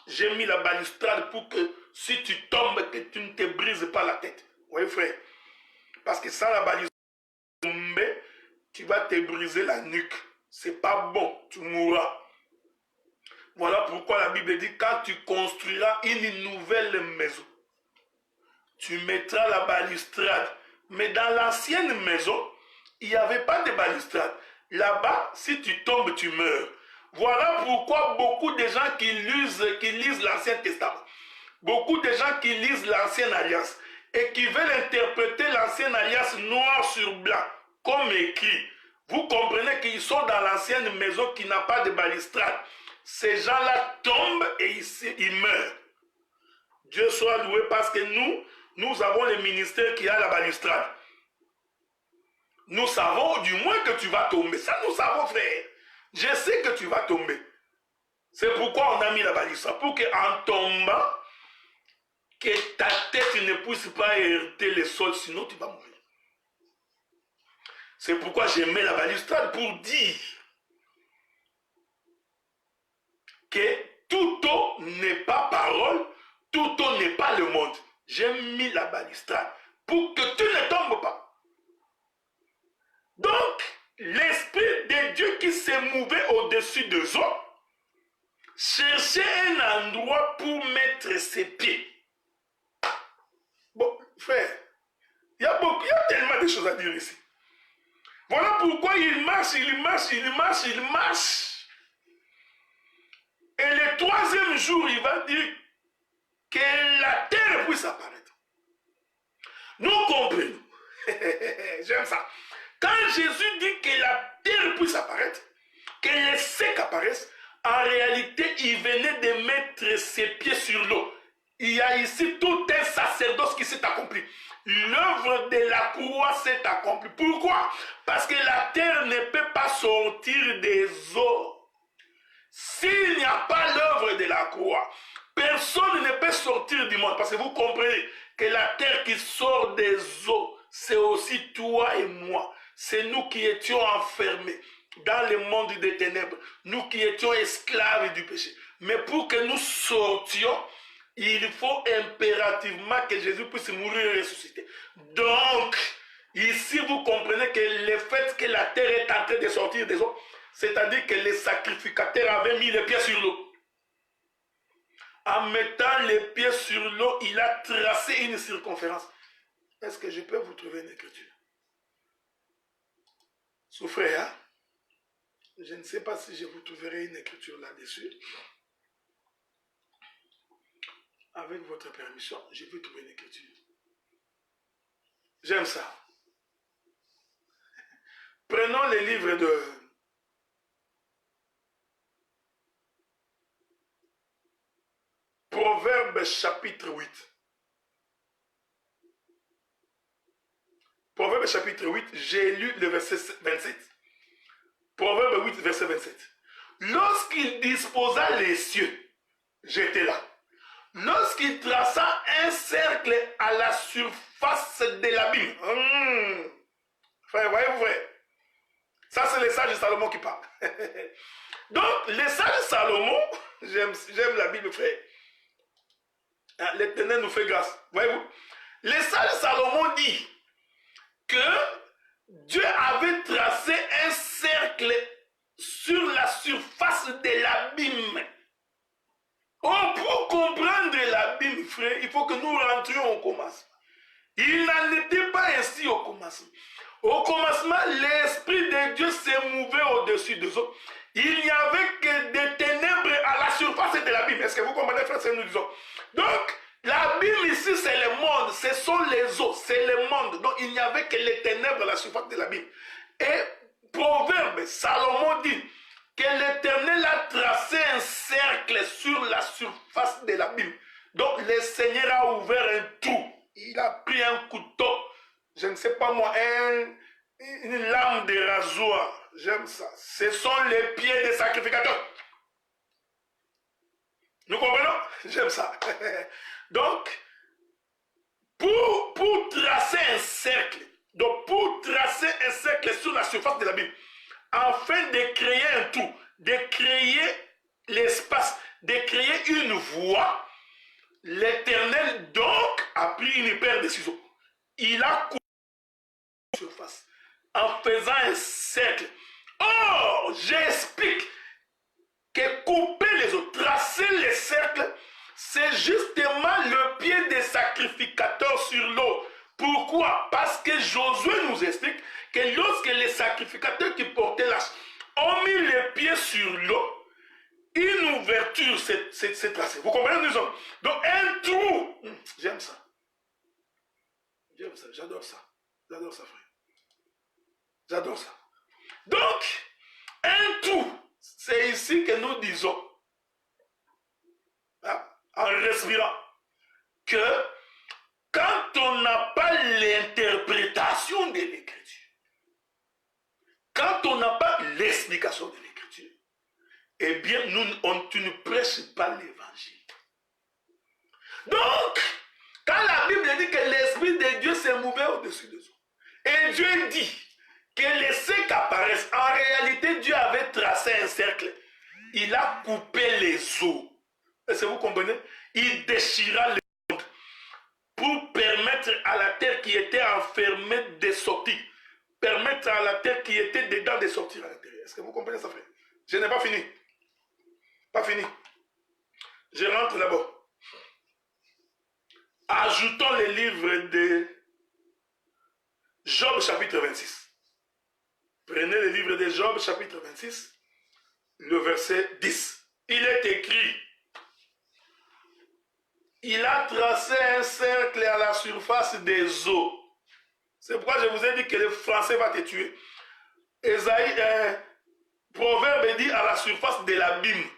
J'ai mis la balustrade pour que si tu tombes, que tu ne te brises pas la tête. Oui, frère. Parce que sans la balustrade, tu vas te briser la nuque. C'est pas bon, tu mourras. Voilà pourquoi la Bible dit, quand tu construiras une nouvelle maison, tu mettras la balustrade. Mais dans l'ancienne maison, il n'y avait pas de balustrade. Là-bas, si tu tombes, tu meurs. Voilà pourquoi beaucoup de gens qui lisent l'Ancien Testament, beaucoup de gens qui lisent l'Ancienne Alliance et qui veulent interpréter l'Ancienne Alliance noir sur blanc, comme écrit. Vous comprenez qu'ils sont dans l'ancienne maison qui n'a pas de balustrade. Ces gens-là tombent et ils meurent. Dieu soit loué parce que nous avons le ministère qui a la balustrade. Nous savons du moins que tu vas tomber. Ça, nous savons, frère. Je sais que tu vas tomber. C'est pourquoi on a mis la balustrade. Pour qu'en tombant, que ta tête ne puisse pas heurter le sol, sinon tu vas mourir. C'est pourquoi j'ai mis la balustrade pour dire que toute eau n'est pas parole, toute eau n'est pas le monde. J'ai mis la balustrade pour que tu ne tombes pas. Donc, l'Esprit de Dieu qui s'est mouvé au-dessus des eaux cherchait un endroit pour mettre ses pieds. Bon, frère, il y a tellement de choses à dire ici. Voilà pourquoi il marche. Et le troisième jour, il va dire que la terre puisse apparaître. Nous comprenons. J'aime ça. Quand Jésus dit que la terre puisse apparaître, que les secs apparaissent, en réalité, il venait de mettre ses pieds sur l'eau. Il y a ici tout un sacerdoce qui s'est accompli. L'œuvre de la croix s'est accomplie. Pourquoi? Parce que la terre ne peut pas sortir des eaux. S'il n'y a pas l'œuvre de la croix, personne ne peut sortir du monde. Parce que vous comprenez que la terre qui sort des eaux, c'est aussi toi et moi. C'est nous qui étions enfermés dans le monde des ténèbres. Nous qui étions esclaves du péché. Mais pour que nous sortions, il faut impérativement que Jésus puisse mourir et ressusciter. Donc, ici vous comprenez que le fait que la terre est en train de sortir des eaux, c'est-à-dire que les sacrificateurs avaient mis les pieds sur l'eau. En mettant les pieds sur l'eau, il a tracé une circonférence. Est-ce que je peux vous trouver une écriture? Souffrez, hein? Je ne sais pas si je vous trouverai une écriture là-dessus. Avec votre permission, je vais trouver une écriture. J'aime ça. Prenons les livres de Proverbes chapitre 8. Proverbes chapitre 8, j'ai lu le verset 27. Proverbes 8, verset 27. Lorsqu'il disposa les cieux, j'étais là. Lorsqu'il traça un cercle à la surface de l'abîme. Frère, voyez-vous, frère? Ça, c'est les sages de Salomon qui parlent. Donc, les sages de Salomon, j'aime la Bible, frère. L'Éternel nous fait grâce. Voyez-vous? Les sages de Salomon disent que Dieu avait tracé un cercle sur la surface de l'abîme. Oh, pour comprendre l'abîme, frère, il faut que nous rentrions au commencement. Il n'en était pas ainsi au commencement. Au commencement, l'Esprit de Dieu s'est mouvé au-dessus des eaux. Il n'y avait que des ténèbres à la surface de l'abîme. Est-ce que vous comprenez, frère, ce que nous disons? Donc, l'abîme ici, c'est le monde. Ce sont les eaux, c'est le monde. Donc, il n'y avait que les ténèbres à la surface de l'abîme. Et Proverbe, Salomon dit que l'Éternel a tracé un cercle sur la surface de l'abîme. Donc, le Seigneur a ouvert un trou. Il a pris un couteau, je ne sais pas moi, une lame de rasoir. J'aime ça. Ce sont les pieds des sacrificateurs. Nous comprenons? J'aime ça. Donc, pour tracer un cercle, sur la surface de l'abîme, afin de créer un trou, de créer l'espace, de créer une voie, l'Éternel donc a pris une paire de ciseaux. Il a coupé la surface en faisant un cercle. Or, j'explique que couper les eaux, tracer les cercles, c'est justement le pied des sacrificateurs sur l'eau. Pourquoi? Parce que Josué nous explique que lorsque les sacrificateurs qui portaient l'arche ont mis les pieds sur l'eau, une ouverture s'est tracée. Vous comprenez, nous hommes? Donc un trou. J'aime ça. J'aime ça, j'adore ça. J'adore ça, frère. J'adore ça. Donc, un trou, c'est ici que nous disons, hein, en respirant, que quand on n'a pas l'interprétation de l'écriture, quand on n'a pas l'explication de l'écriture, eh bien, tu ne prêches pas l'évangile. Donc, quand la Bible dit que l'Esprit de Dieu s'est mouvé au-dessus des eaux, et Dieu dit que les secs apparaissent, en réalité, Dieu avait tracé un cercle. Il a coupé les eaux. Est-ce que vous comprenez? Il déchira les eaux pour permettre à la terre qui était enfermée de sortir. Permettre à la terre qui était dedans de sortir à l'intérieur. Est-ce que vous comprenez ça, frère? Je n'ai pas fini. Pas fini. Je rentre d'abord. Ajoutons les livres de Job chapitre 26. Prenez le livre de Job chapitre 26, le verset 10. Il est écrit, il a tracé un cercle à la surface des eaux. C'est pourquoi je vous ai dit que le français va te tuer. Proverbe dit à la surface de l'abîme.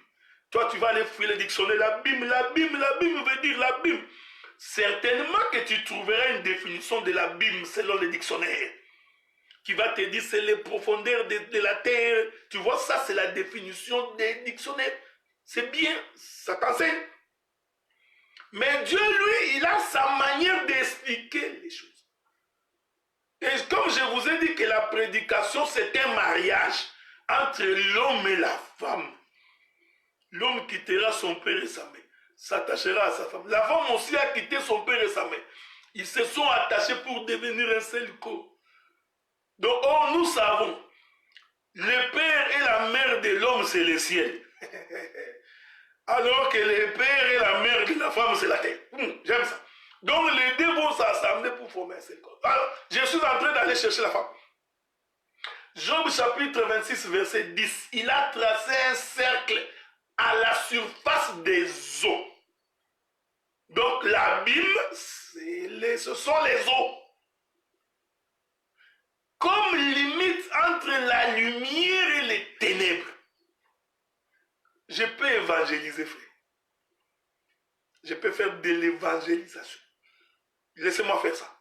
Toi, tu vas aller fouiller le dictionnaire. L'abîme veut dire l'abîme. Certainement que tu trouveras une définition de l'abîme selon le dictionnaire. Qui va te dire c'est les profondeurs de la terre. Tu vois, ça c'est la définition des dictionnaires. C'est bien, ça t'enseigne. Mais Dieu, lui, il a sa manière d'expliquer les choses. Et comme je vous ai dit que la prédication, c'est un mariage entre l'homme et la femme. L'homme quittera son père et sa mère, s'attachera à sa femme. La femme aussi a quitté son père et sa mère. Ils se sont attachés pour devenir un seul corps. Donc, nous savons, le père et la mère de l'homme, c'est le ciel. Alors que le père et la mère de la femme, c'est la terre. J'aime ça. Donc, les deux vont s'assembler pour former un seul corps. Alors, je suis en train d'aller chercher la femme. Job chapitre 26, verset 10. Il a tracé un cercle à la surface des eaux. Donc, l'abîme, ce sont les eaux. Comme limite entre la lumière et les ténèbres. Je peux évangéliser, frère. Je peux faire de l'évangélisation. Laissez-moi faire ça.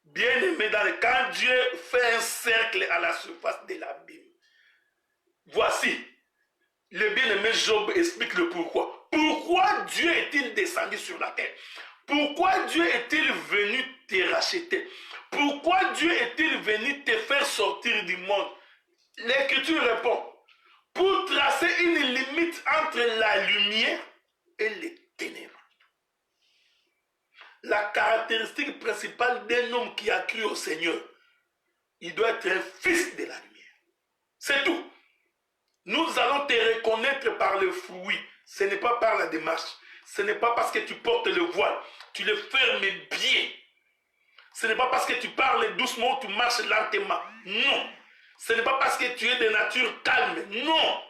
Bien aimé, quand Dieu fait un cercle à la surface de l'abîme, voici, le bien-aimé Job explique le pourquoi. Pourquoi Dieu est-il descendu sur la terre? Pourquoi Dieu est-il venu te racheter? Pourquoi Dieu est-il venu te faire sortir du monde? L'Écriture répond, pour tracer une limite entre la lumière et les ténèbres. La caractéristique principale d'un homme qui a cru au Seigneur, il doit être un fils de la lumière. C'est tout. Nous allons te reconnaître par le fruit. Ce n'est pas par la démarche. Ce n'est pas parce que tu portes le voile. Tu le fermes bien. Ce n'est pas parce que tu parles doucement ou tu marches lentement. Non. Ce n'est pas parce que tu es de nature calme. Non.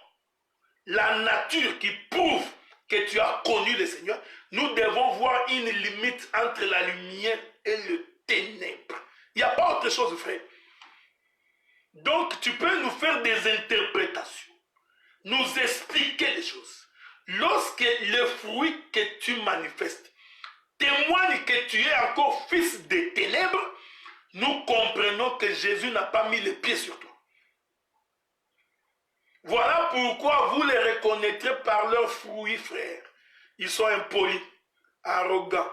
La nature qui prouve que tu as connu le Seigneur, nous devons voir une limite entre la lumière et le ténèbre. Il n'y a pas autre chose, frère. Donc, tu peux nous faire des interprétations, nous expliquer les choses. Lorsque le fruit que tu manifestes témoigne que tu es encore fils des ténèbres, nous comprenons que Jésus n'a pas mis les pieds sur toi. Voilà pourquoi vous les reconnaîtrez par leurs fruits, frères. Ils sont impolis, arrogants,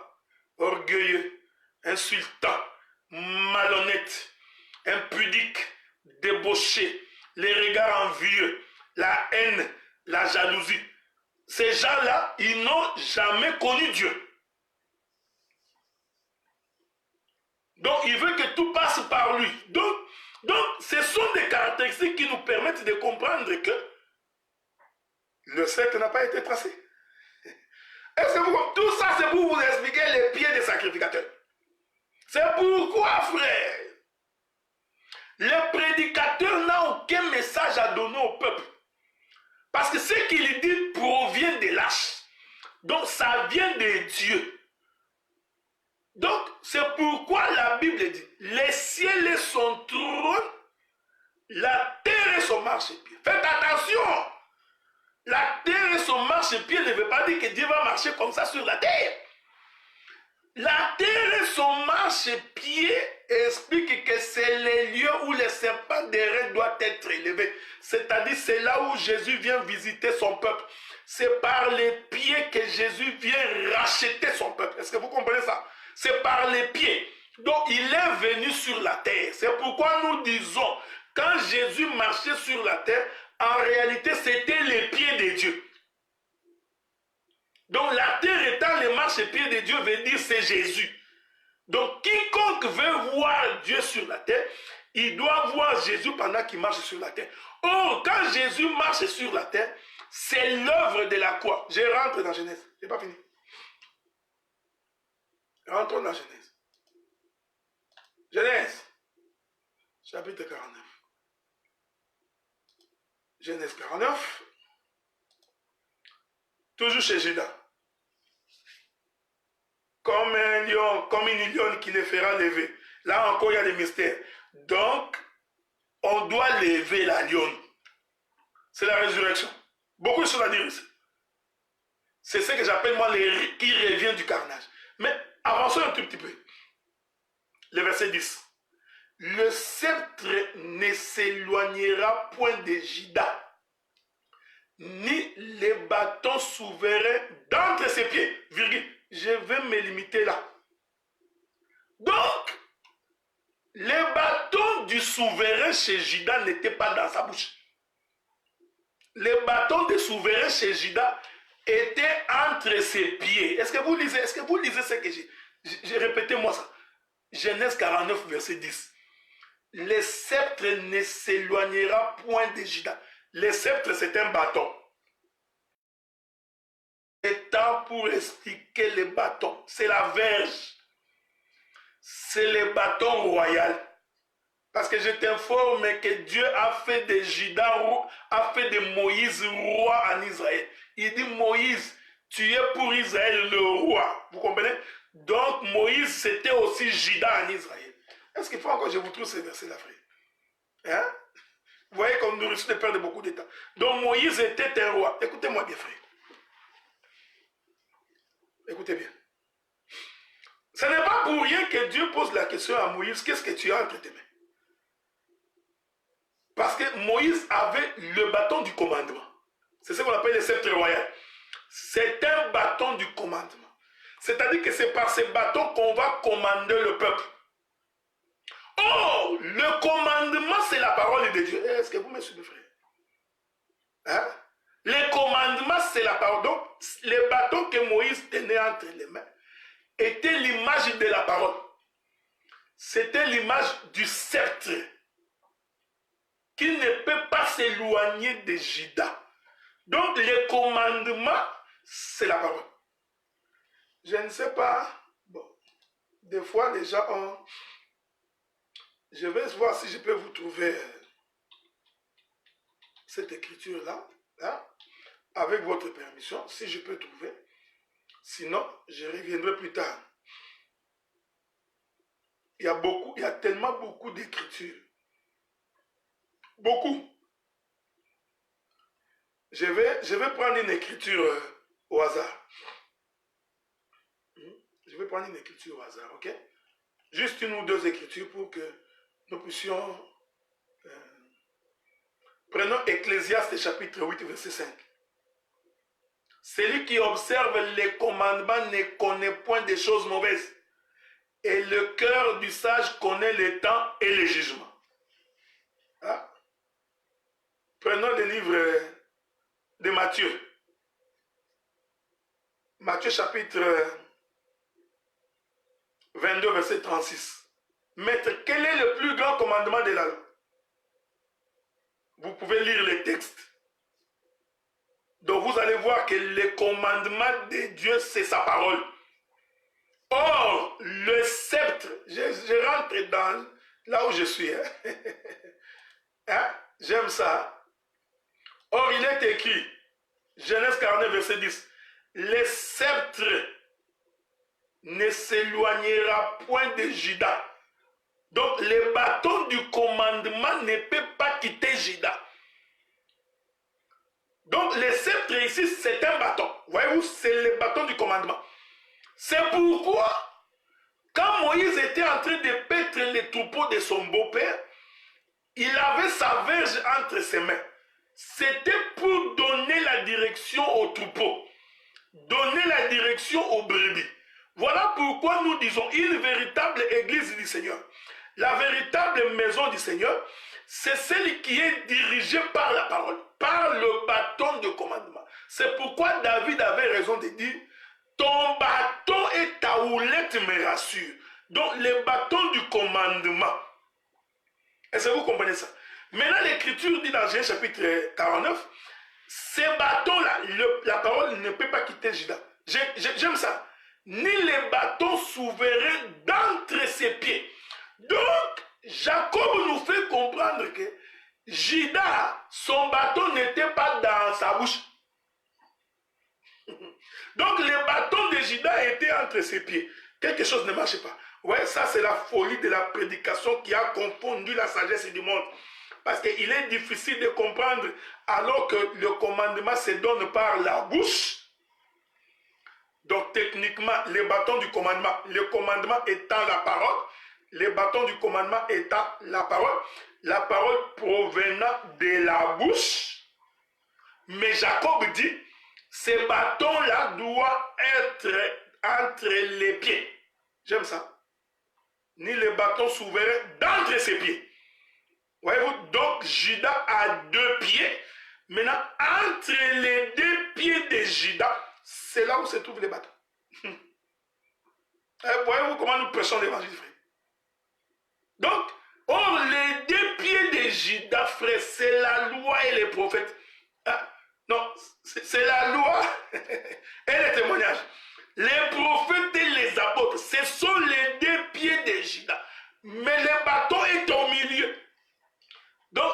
orgueilleux, insultants, malhonnêtes, impudiques, débauchés, les regards envieux, la haine, la jalousie. Ces gens-là, ils n'ont jamais connu Dieu. Donc, il veut que tout passe par lui. Donc, ce sont des caractéristiques qui nous permettent de comprendre que le cercle n'a pas été tracé. Est-ce que tout ça, c'est pour vous expliquer les pieds des sacrificateurs? C'est pourquoi, frère, le prédicateur n'a aucun message à donner au peuple. Parce que ce qu'il dit provient de l'âge. Donc, ça vient de Dieu. Donc, c'est pourquoi la Bible dit, les ciels et son trône, la terre et son marchepied. Faites attention! La terre et son marchepied ne veut pas dire que Dieu va marcher comme ça sur la terre. La terre et son marchepied expliquent que c'est les lieux où les serpents d'airain doivent être élevés. C'est-à-dire, c'est là où Jésus vient visiter son peuple. C'est par les pieds que Jésus vient racheter son peuple. Est-ce que vous comprenez ça? C'est par les pieds. Donc, il est venu sur la terre. C'est pourquoi nous disons, quand Jésus marchait sur la terre, en réalité, c'était les pieds de Dieu. Donc, la terre étant les marchepieds de Dieu, veut dire c'est Jésus. Donc, quiconque veut voir Dieu sur la terre, il doit voir Jésus pendant qu'il marche sur la terre. Or, quand Jésus marche sur la terre, c'est l'œuvre de la croix. Je rentre dans Genèse. Je n'ai pas fini. Rentrons dans Genèse. Genèse, chapitre 49. Genèse 49. Toujours chez Judas. comme un lion, comme une lionne qui les fera lever. Là encore, il y a des mystères. Donc, on doit lever la lionne. C'est la résurrection. Beaucoup de choses à dire ici. C'est ce que j'appelle moi les qui revient du carnage. Mais avançons un tout petit peu. Le verset 10. Le sceptre ne s'éloignera point de Juda, ni les bâtons souverains d'entre ses pieds. Virgule. Je vais me limiter là. Donc, les bâtons du souverain chez Juda n'étaient pas dans sa bouche. Les bâtons du souverain chez Juda étaient entre ses pieds. Est-ce que vous lisez ce que j'ai répété moi ça? Genèse 49, verset 10. Le sceptre ne s'éloignera point de Juda. Le sceptre, c'est un bâton. C'est temps pour expliquer les bâtons. C'est la verge. C'est le bâton royal. Parce que je t'informe que Dieu a fait de Juda, a fait de Moïse roi en Israël. Il dit Moïse, tu es pour Israël le roi. Vous comprenez? Donc Moïse, c'était aussi Juda en Israël. Est-ce qu'il faut encore que je vous trouve ces versets-là, frère? Hein? Vous voyez comme nous risquons de perdre beaucoup de temps. Donc Moïse était un roi. Écoutez-moi bien, frère. Écoutez bien. Ce n'est pas pour rien que Dieu pose la question à Moïse, qu'est-ce que tu as entre tes mains? Parce que Moïse avait le bâton du commandement. C'est ce qu'on appelle le sceptre royal. C'est un bâton du commandement. C'est-à-dire que c'est par ce bâton qu'on va commander le peuple. Oh, le commandement, c'est la parole de Dieu. Est-ce que vous me suivez, frère? Hein? Le commandement, c'est la parole. Donc, le bâton que Moïse tenait entre les mains était l'image de la parole. C'était l'image du sceptre qui ne peut pas s'éloigner de Juda. Donc, le commandement, c'est la parole. Je ne sais pas. Bon, des fois, les gens ont... Je vais voir si je peux vous trouver cette écriture-là, hein, avec votre permission, si je peux trouver. Sinon, je reviendrai plus tard. Il y a tellement beaucoup d'écritures. Beaucoup. Je vais prendre une écriture au hasard. Je vais prendre une écriture au hasard, ok? Juste une ou deux écritures pour que nous puissions... Prenons Ecclésiaste chapitre 8, verset 5. Celui qui observe les commandements ne connaît point des choses mauvaises. Et le cœur du sage connaît le temps et le jugement. Hein? Prenons le livre de Matthieu. Matthieu chapitre 22, verset 36. Maître, quel est le plus grand commandement de la loi? Vous pouvez lire les textes. Donc vous allez voir que le commandement de Dieu, c'est sa parole. Or, le sceptre, je rentre dans là où je suis. Hein? Hein? J'aime ça. Or, il est écrit, Genèse 49, verset 10, le sceptre ne s'éloignera point de Juda. Donc, le bâton du commandement ne peut pas quitter Juda. Donc, le sceptre ici, c'est un bâton. Voyez-vous, c'est le bâton du commandement. C'est pourquoi, quand Moïse était en train de paître les troupeaux de son beau-père, il avait sa verge entre ses mains. C'était pour donner la direction aux troupeaux, donner la direction aux brebis. Voilà pourquoi nous disons une véritable église du Seigneur. La véritable maison du Seigneur, c'est celle qui est dirigée par la parole, par le bâton de commandement. C'est pourquoi David avait raison de dire, ton bâton et ta houlette me rassurent. Donc, le bâton du commandement. Est-ce que vous comprenez ça? Maintenant, l'Écriture dit dans Genèse chapitre 49, ces bâtons-là, la parole ne peut pas quitter Juda. J'aime ça. Ni les bâtons souverains d'entre ses pieds. Donc, Jacob nous fait comprendre que Juda, son bâton n'était pas dans sa bouche. Donc le bâton de Judas était entre ses pieds. Quelque chose ne marchait pas. Ouais, ça c'est la folie de la prédication qui a confondu la sagesse du monde. Parce qu'il est difficile de comprendre alors que le commandement se donne par la bouche. Donc techniquement, le bâton du commandement, le commandement étant la parole, le bâton du commandement étant la parole provenant de la bouche. Mais Jacob dit, ce bâton-là doit être entre les pieds. J'aime ça. Ni le bâton souverain d'entre ses pieds. Voyez-vous, donc Judas a 2 pieds. Maintenant, entre les 2 pieds de Judas, c'est là où se trouve les bâtons. Voyez-vous comment nous prêchons l'évangile, frère. Donc, or, les 2 pieds de Judas, frère, c'est la loi et les prophètes. Ah, non, c'est la loi et les témoignages. Les prophètes et les apôtres, ce sont les 2 pieds de Judas. Mais le bâton est au milieu. Donc,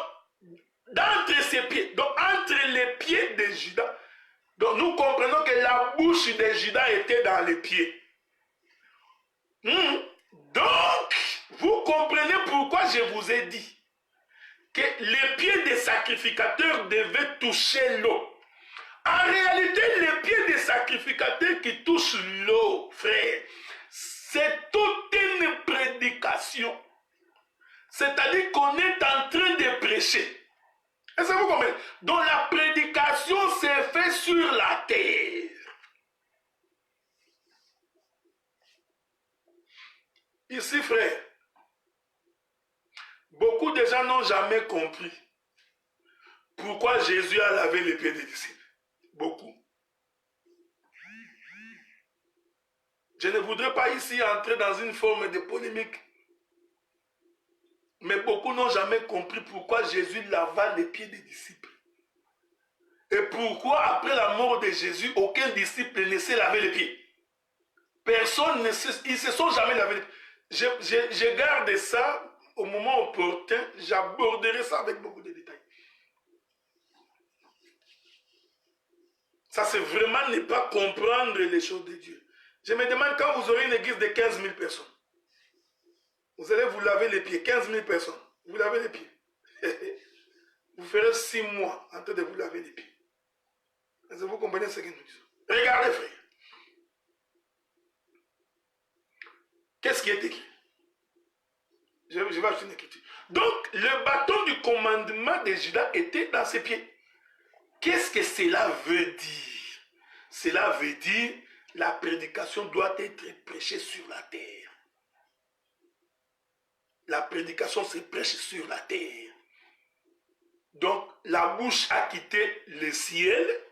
d'entre ses pieds, donc entre les pieds de Judas, donc nous comprenons que la bouche de Judas était dans les pieds. Donc, vous comprenez pourquoi je vous ai dit que les pieds des sacrificateurs devaient toucher l'eau. En réalité, les pieds des sacrificateurs qui touchent l'eau, frère, c'est toute une prédication. C'est-à-dire qu'on est en train de prêcher. Est-ce que vous comprenez? Donc la prédication s'est faite sur la terre. Ici, frère, beaucoup de gens n'ont jamais compris pourquoi Jésus a lavé les pieds des disciples. Beaucoup. Je ne voudrais pas ici entrer dans une forme de polémique. Mais beaucoup n'ont jamais compris pourquoi Jésus lava les pieds des disciples. Et pourquoi après la mort de Jésus, aucun disciple ne s'est lavé les pieds. Personne ne se sont jamais lavé les pieds. Je garde ça au moment opportun, j'aborderai ça avec beaucoup de détails. Ça, c'est vraiment ne pas comprendre les choses de Dieu. Je me demande quand vous aurez une église de 15 000 personnes, vous allez vous laver les pieds, 15 000 personnes, vous lavez les pieds. Vous ferez 6 mois en train de vous laver les pieds. Est-ce que vous comprenez ce que nous disons? Regardez, frère. Qu'est-ce qui est écrit? Je vais acheter une écriture. Donc, le bâton du commandement de Judas était dans ses pieds. Qu'est-ce que cela veut dire? Cela veut dire la prédication doit être prêchée sur la terre. La prédication se prêche sur la terre. Donc, la bouche a quitté le ciel,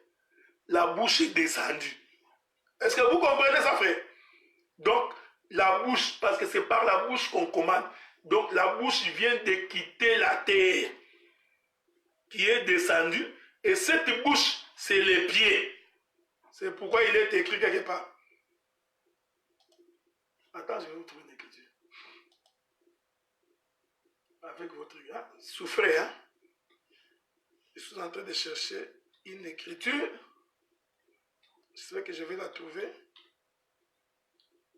la bouche est descendue. Est-ce que vous comprenez ça, frère? Donc, la bouche, parce que c'est par la bouche qu'on commande. Donc, la bouche vient de quitter la terre qui est descendue. Et cette bouche, c'est les pieds. C'est pourquoi il est écrit quelque part. Attends, je vais vous trouver une écriture. Avec votre regard. Souffrez, hein? Je suis en train de chercher une écriture. C'est vrai que je vais la trouver.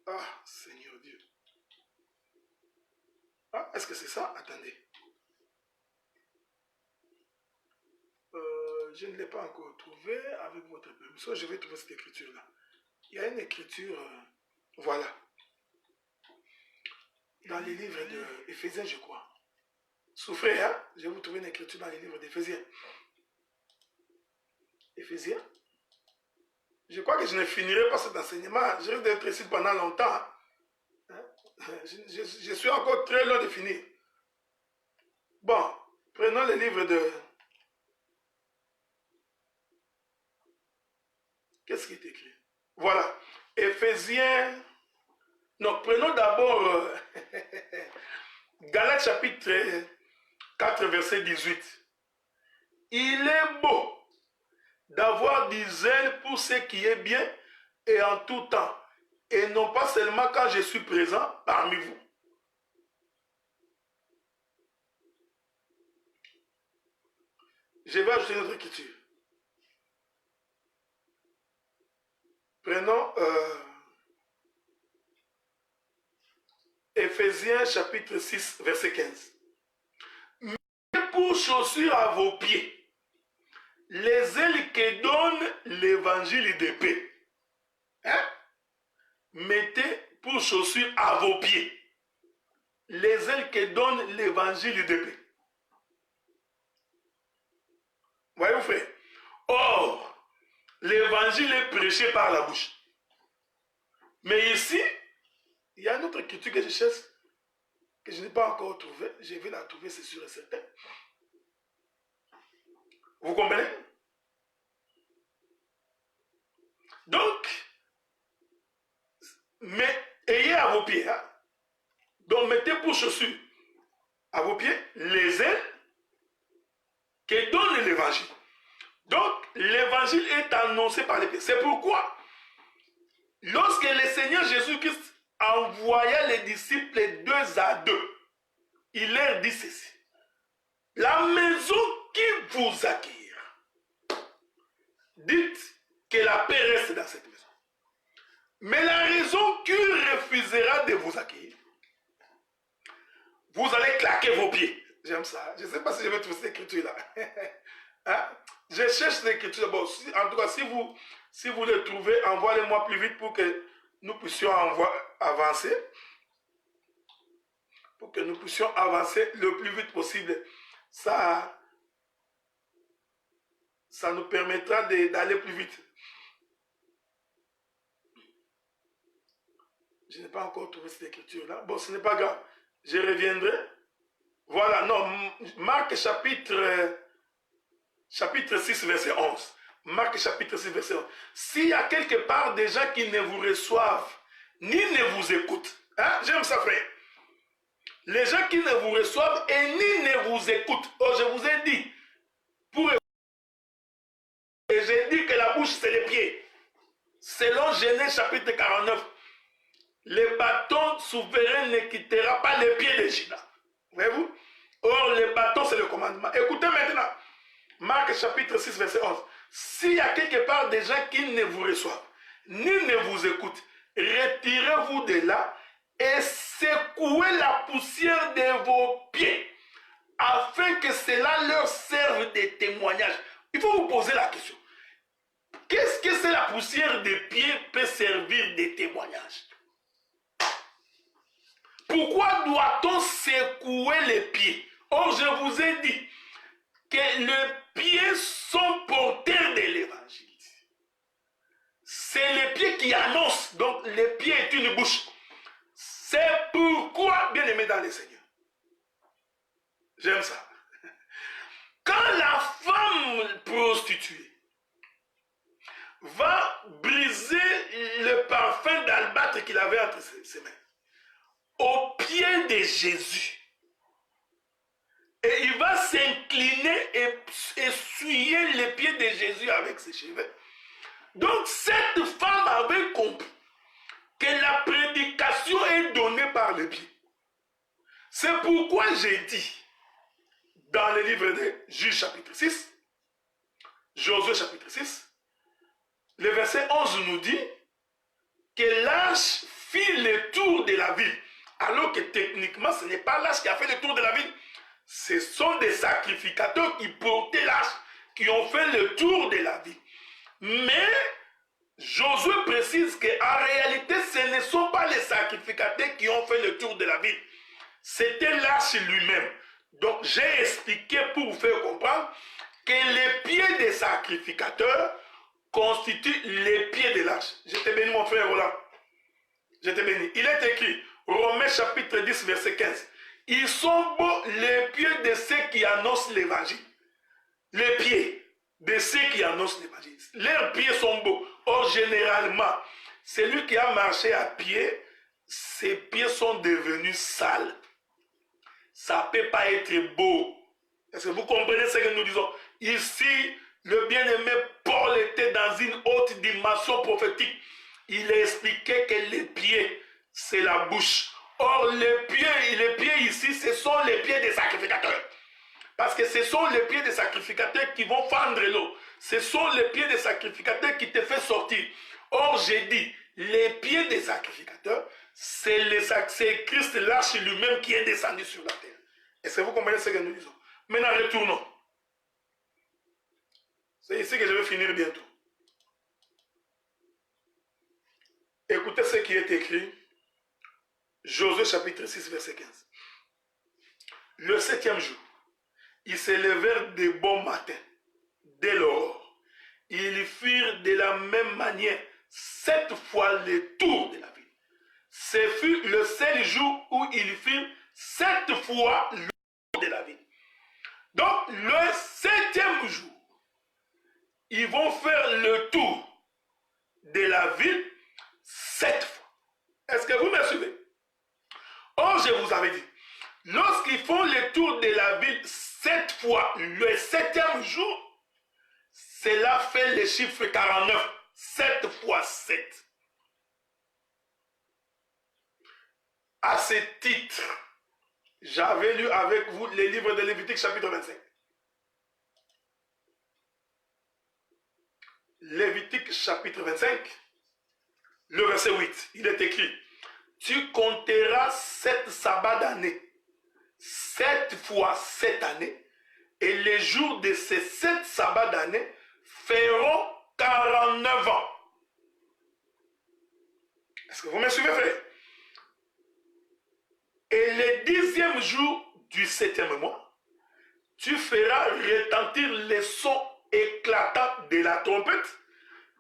Ah, Seigneur Dieu. Ah, est-ce que c'est ça? Attendez. Je ne l'ai pas encore trouvé. Avec votre permission, je vais trouver cette écriture-là. Il y a une écriture, voilà. Dans les livres d'Éphésiens, je crois. Souffrez, hein? Je vais vous trouver une écriture dans les livres d'Éphésiens. Éphésiens. Je crois que je ne finirai pas cet enseignement. Je risque d'être ici pendant longtemps. Hein? Je suis encore très loin de finir. Bon, prenons le livre de... Qu'est-ce qui est écrit? Voilà. Éphésiens... Non, prenons d'abord Galates chapitre 4, verset 18. Il est beau d'avoir du zèle pour ce qui est bien et en tout temps, et non pas seulement quand je suis présent parmi vous. Je vais ajouter notre écriture. Prenons Éphésiens chapitre 6, verset 15. Mettez pour chaussures à vos pieds les ailes que donne l'évangile de paix. Hein? Mettez pour chaussures à vos pieds les ailes que donne l'évangile de paix. Voyez-vous, frère? Or, l'évangile est prêché par la bouche. Mais ici, il y a une autre écriture que je cherche, que je n'ai pas encore trouvée. Je vais la trouver, c'est sûr et certain. Vous comprenez? Donc, mais ayez à vos pieds, hein? Donc mettez pour chaussures à vos pieds les ailes que donne l'évangile. Donc, l'évangile est annoncé par les pieds. C'est pourquoi, lorsque le Seigneur Jésus-Christ envoya les disciples 2 à 2, il leur dit ceci. La maison qui vous accueillera, dites que la paix reste dans cette maison. Mais la raison qui refusera de vous accueillir, vous allez claquer vos pieds. J'aime ça. Je ne sais pas si je vais trouver cette écriture-là. Hein? Je cherche cette écriture. Bon, en tout cas, si vous le trouvez, envoyez-moi plus vite pour que nous puissions avancer. Pour que nous puissions avancer le plus vite possible. Ça nous permettra d'aller plus vite. Je n'ai pas encore trouvé cette écriture-là. Bon, ce n'est pas grave. Je reviendrai. Voilà, non, Marc chapitre 6, verset 11. Marc chapitre 6, verset 11. S'il y a quelque part des gens qui ne vous reçoivent, ni ne vous écoutent, hein? J'aime ça, frère. Les gens qui ne vous reçoivent et ni ne vous écoutent. Oh, je vous ai dit, et j'ai dit que la bouche, c'est les pieds. Selon Genèse chapitre 49, le bâton souverain ne quittera pas les pieds de Judas. Voyez-vous? Or, le bâton, c'est le commandement. Écoutez maintenant. Marc chapitre 6, verset 11. S'il y a quelque part des gens qui ne vous reçoivent, ni ne vous écoutent, retirez-vous de là et secouez la poussière de vos pieds, afin que cela leur serve de témoignage. Il faut vous poser la question. Qu'est-ce que c'est la poussière des pieds peut servir de témoignage? Pourquoi doit-on secouer les pieds? Or, je vous ai dit que les pieds sont porteurs de l'évangile. C'est les pieds qui annoncent. Donc, les pieds est une bouche. C'est pourquoi, bien aimé dans les Seigneurs, j'aime ça. Quand la femme prostituée va briser le parfum d'albâtre qu'il avait entre ses mains, au pied de Jésus, et il va s'incliner et essuyer les pieds de Jésus avec ses cheveux. Donc cette femme avait compris que la prédication est donnée par les pieds. C'est pourquoi j'ai dit dans le livre de Juge chapitre 6, Josué chapitre 6, le verset 11 nous dit que l'âge fit le tour de la ville. Alors que techniquement, ce n'est pas l'âge qui a fait le tour de la ville. Ce sont des sacrificateurs qui portaient l'âge, qui ont fait le tour de la ville. Mais Josué précise qu'en réalité, ce ne sont pas les sacrificateurs qui ont fait le tour de la ville. C'était l'âge lui-même. Donc j'ai expliqué pour vous faire comprendre que les pieds des sacrificateurs constituent les pieds de l'âge. Je te bénis mon frère Roland. Je te bénis. Il est écrit, Romains chapitre 10 verset 15. Ils sont beaux les pieds de ceux qui annoncent l'évangile. Les pieds de ceux qui annoncent l'évangile. Leurs pieds sont beaux. Or, généralement, celui qui a marché à pied, ses pieds sont devenus sales. Ça ne peut pas être beau. Est-ce que vous comprenez ce que nous disons? Ici, le bien-aimé Paul était dans une haute dimension prophétique. Il a expliqué que les pieds, c'est la bouche. Or, les pieds ici, ce sont les pieds des sacrificateurs. Parce que ce sont les pieds des sacrificateurs qui vont fendre l'eau. Ce sont les pieds des sacrificateurs qui te font sortir. Or, j'ai dit, les pieds des sacrificateurs, c'est Christ l'arche lui-même qui est descendu sur la terre. Est-ce que vous comprenez ce que nous disons? Maintenant, retournons. C'est ici que je vais finir bientôt. Écoutez ce qui est écrit. Josué chapitre 6, verset 15. Le 7e jour, ils se levèrent de bon matin, dès l'aurore. Ils firent de la même manière 7 fois le tour de la ville. Ce fut le seul jour où ils firent 7 fois le tour de la ville. Donc, le 7e jour, ils vont faire le tour de la ville 7 fois. Est-ce que vous me suivez? Or, je vous avais dit, lorsqu'ils font le tour de la ville 7 fois, le 7e jour, cela fait le chiffre 49. 7 fois 7. À ce titre, j'avais lu avec vous les livres de Lévitique chapitre 25. Lévitique chapitre 25, le verset 8, il est écrit: tu compteras 7 sabbats d'année, 7 fois 7 années, et les jours de ces 7 sabbats d'année feront 49 ans. Est-ce que vous me suivez, frère? Et le 10e jour du 7e mois, tu feras retentir les sons éclatants de la trompette,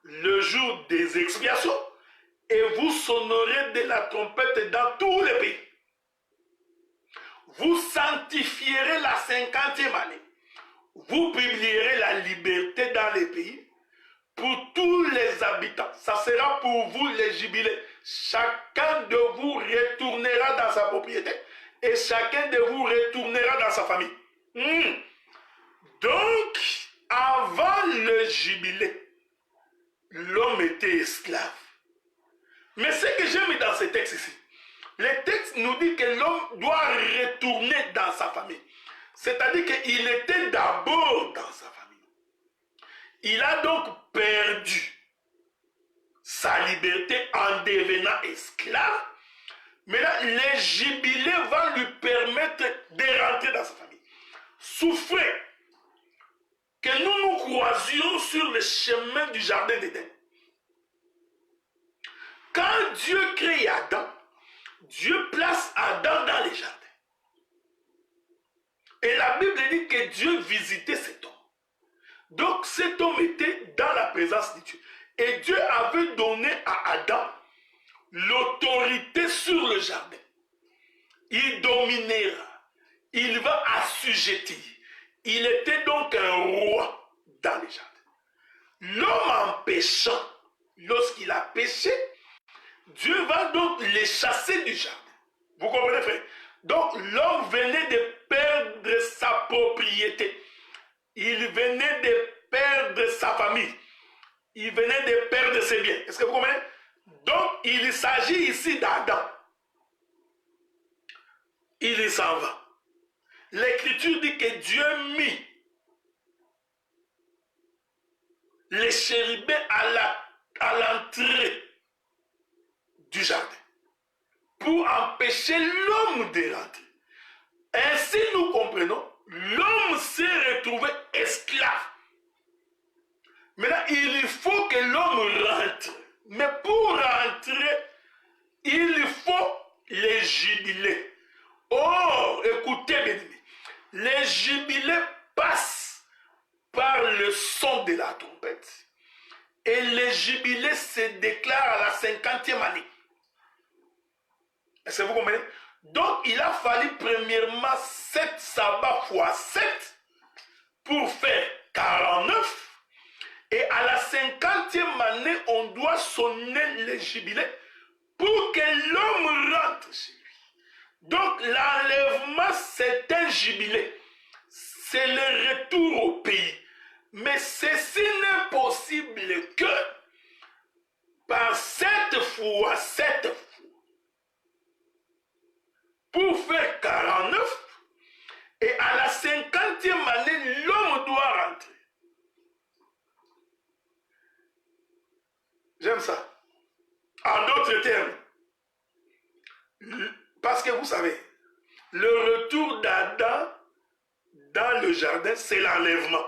le jour des expiations, et vous sonnerez de la trompette dans tous les pays. Vous sanctifierez la 50e année. Vous publierez la liberté dans les pays pour tous les habitants. Ça sera pour vous les jubilés. Chacun de vous retournera dans sa propriété et chacun de vous retournera dans sa famille. Donc, avant le jubilé, l'homme était esclave. Mais ce que j'ai mis dans ce texte ici, le texte nous dit que l'homme doit retourner dans sa famille. C'est-à-dire qu'il était d'abord dans sa famille. Il a donc perdu sa liberté en devenant esclave. Mais là, le jubilé va lui permettre de rentrer dans sa famille. Souffrez que nous nous croisions sur le chemin du jardin d'Éden. Quand Dieu crée Adam, Dieu place Adam dans les jardins. Et la Bible dit que Dieu visitait cet homme. Donc cet homme était dans la présence de Dieu. Et Dieu avait donné à Adam l'autorité sur le jardin. Il dominera. Il va assujettir. Il était donc un roi dans les jardins. L'homme en péchant, lorsqu'il a péché, Dieu va donc les chasser du jardin. Vous comprenez, frère? Donc l'homme venait de perdre sa propriété. Il venait de perdre sa famille. Il venait de perdre ses biens. Est-ce que vous comprenez? Donc il s'agit ici d'Adam. Il s'en va. L'écriture dit que Dieu mit les chérubins à l'entrée du jardin pour empêcher l'homme de rentrer. Ainsi nous comprenons, l'homme s'est retrouvé esclave. Maintenant, il faut que l'homme rentre. Mais pour rentrer, il faut les jubilés. Oh, écoutez bien aimé, les jubilés passent par le son de la trompette. Et les jubilés se déclarent à la 50e année. Est-ce que vous comprenez? Donc, il a fallu premièrement 7 sabbats fois 7 pour faire 49. Et à la 50e année, on doit sonner les jubilés pour que l'homme rentre chez lui. Donc, l'enlèvement, c'est un jubilé. C'est le retour au pays. Mais ceci n'est possible que par 7 fois 7 fois. Pour faire 49, et à la 50e année, l'homme doit rentrer. J'aime ça. vous savez, le retour d'Adam dans le jardin, c'est l'enlèvement.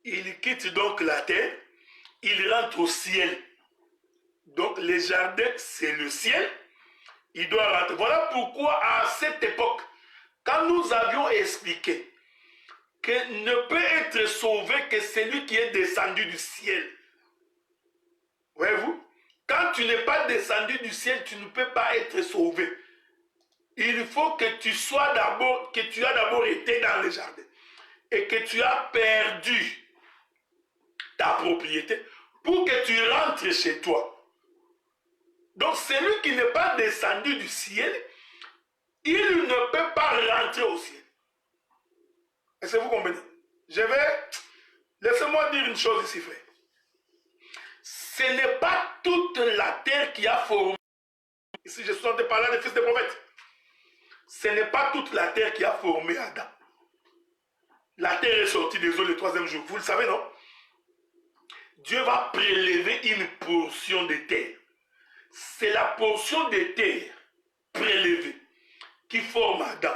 Il quitte donc la terre, il rentre au ciel. Donc le jardin, c'est le ciel. Il doit rentrer. Voilà pourquoi à cette époque, quand nous avions expliqué que ne peut être sauvé que celui qui est descendu du ciel. Voyez-vous? Quand tu n'es pas descendu du ciel, tu ne peux pas être sauvé. Il faut que tu sois d'abord, que tu as d'abord été dans le jardin et que tu as perdu ta propriété pour que tu rentres chez toi. Donc celui qui n'est pas descendu du ciel, il ne peut pas rentrer au ciel. Est-ce que vous comprenez? Laissez-moi dire une chose ici, frère. Ce n'est pas toute la terre qui a formé. Ici, je suis en train de parler des fils des prophètes. Ce n'est pas toute la terre qui a formé Adam. La terre est sortie des eaux le troisième jour. Vous le savez, non? Dieu va prélever une portion de terre. C'est la portion de terre prélevée qui forme Adam.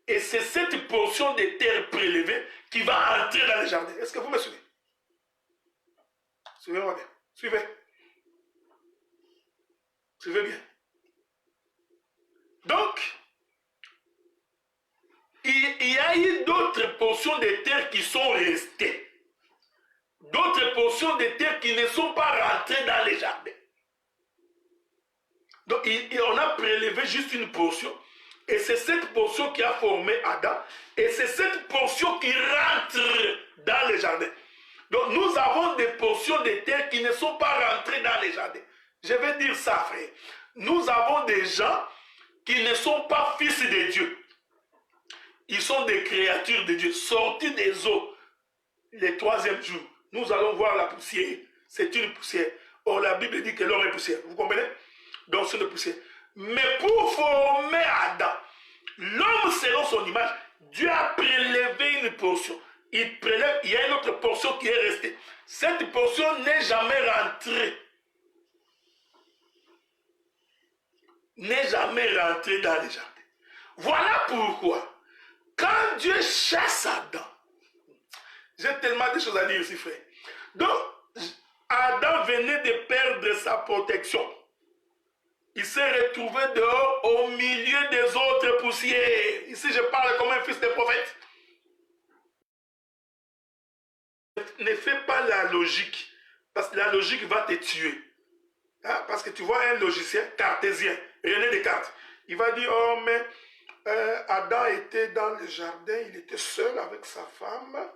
Et c'est cette portion de terre prélevée qui va entrer dans le jardin. Est-ce que vous me suivez? Suivez-moi bien. Suivez. Suivez bien. Donc, il y a eu d'autres portions de terre qui sont restées. D'autres portions de terre qui ne sont pas rentrées dans les jardins. Donc, on a prélevé juste une portion. Et c'est cette portion qui a formé Adam. Et c'est cette portion qui rentre dans les jardins. Donc, nous avons des portions de terre qui ne sont pas rentrées dans les jardins. Je vais dire ça, frère. Nous avons des gens qui ne sont pas fils de Dieu. Ils sont des créatures de Dieu, sortis des eaux. Le troisième jour, nous allons voir la poussière. C'est une poussière. Or, la Bible dit que l'homme est poussière. Vous comprenez? Donc, c'est une poussière. Mais pour former Adam, l'homme selon son image, Dieu a prélevé une portion. Il prélève, il y a une autre portion qui est restée. Cette portion n'est jamais rentrée. N'est jamais rentrée dans les jardins. Voilà pourquoi, quand Dieu chasse Adam, j'ai tellement de choses à dire ici, frère. Donc, Adam venait de perdre sa protection. Il s'est retrouvé dehors au milieu des autres poussières. Ici, je parle comme un fils de prophète. Ne fais pas la logique, parce que la logique va te tuer. Hein? Parce que tu vois un logiciel cartésien, René Descartes, il va dire, oh mais Adam était dans le jardin, il était seul avec sa femme,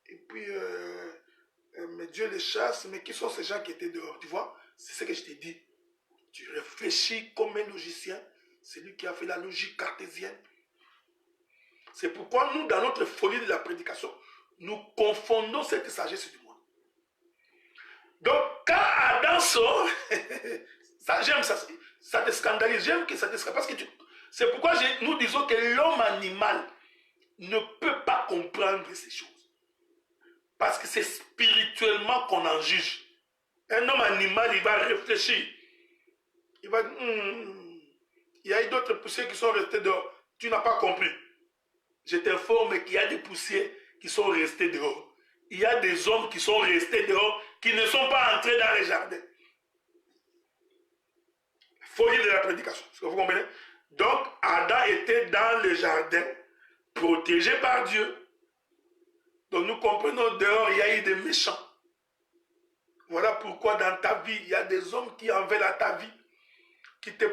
et puis mais Dieu les chasse, mais qui sont ces gens qui étaient dehors? Tu vois, c'est ce que je t'ai dit. Tu réfléchis comme un logicien, c'est lui qui a fait la logique cartésienne. C'est pourquoi nous, dans notre folie de la prédication, nous confondons cette sagesse du monde. Donc, quand Adam sort, ça j'aime ça, ça te scandalise, j'aime que ça te scandalise, parce que c'est pourquoi nous disons que l'homme animal ne peut pas comprendre ces choses. Parce que c'est spirituellement qu'on en juge. Un homme animal, il va réfléchir. Il va dire, il y a eu d'autres poussières qui sont restées dehors. Tu n'as pas compris. Je t'informe qu'il y a des poussières qui sont restées dehors. Il y a des hommes qui sont restés dehors, qui ne sont pas entrés dans les jardins. Folie de la prédication. Est-ce que vous comprenez? Donc, Adam était dans le jardin, protégé par Dieu. Donc, nous comprenons, dehors, il y a eu des méchants. Voilà pourquoi dans ta vie, il y a des hommes qui en veulent à ta vie, qui te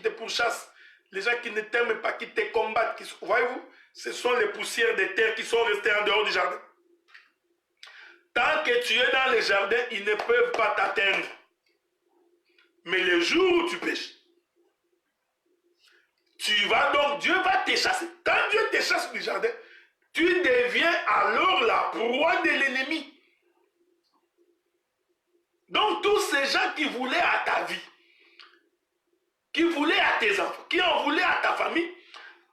pourchassent, les gens qui ne t'aiment pas, qui te combattent. Voyez-vous, ce sont les poussières de terre qui sont restées en dehors du jardin. Tant que tu es dans le jardin, ils ne peuvent pas t'atteindre. Mais le jour où tu pêches, tu vas donc, Dieu va te chasser. Quand Dieu te chasse du jardin, tu deviens alors la proie de l'ennemi. Donc tous ces gens qui voulaient à ta vie, qui voulaient à tes enfants, qui en voulaient à ta famille,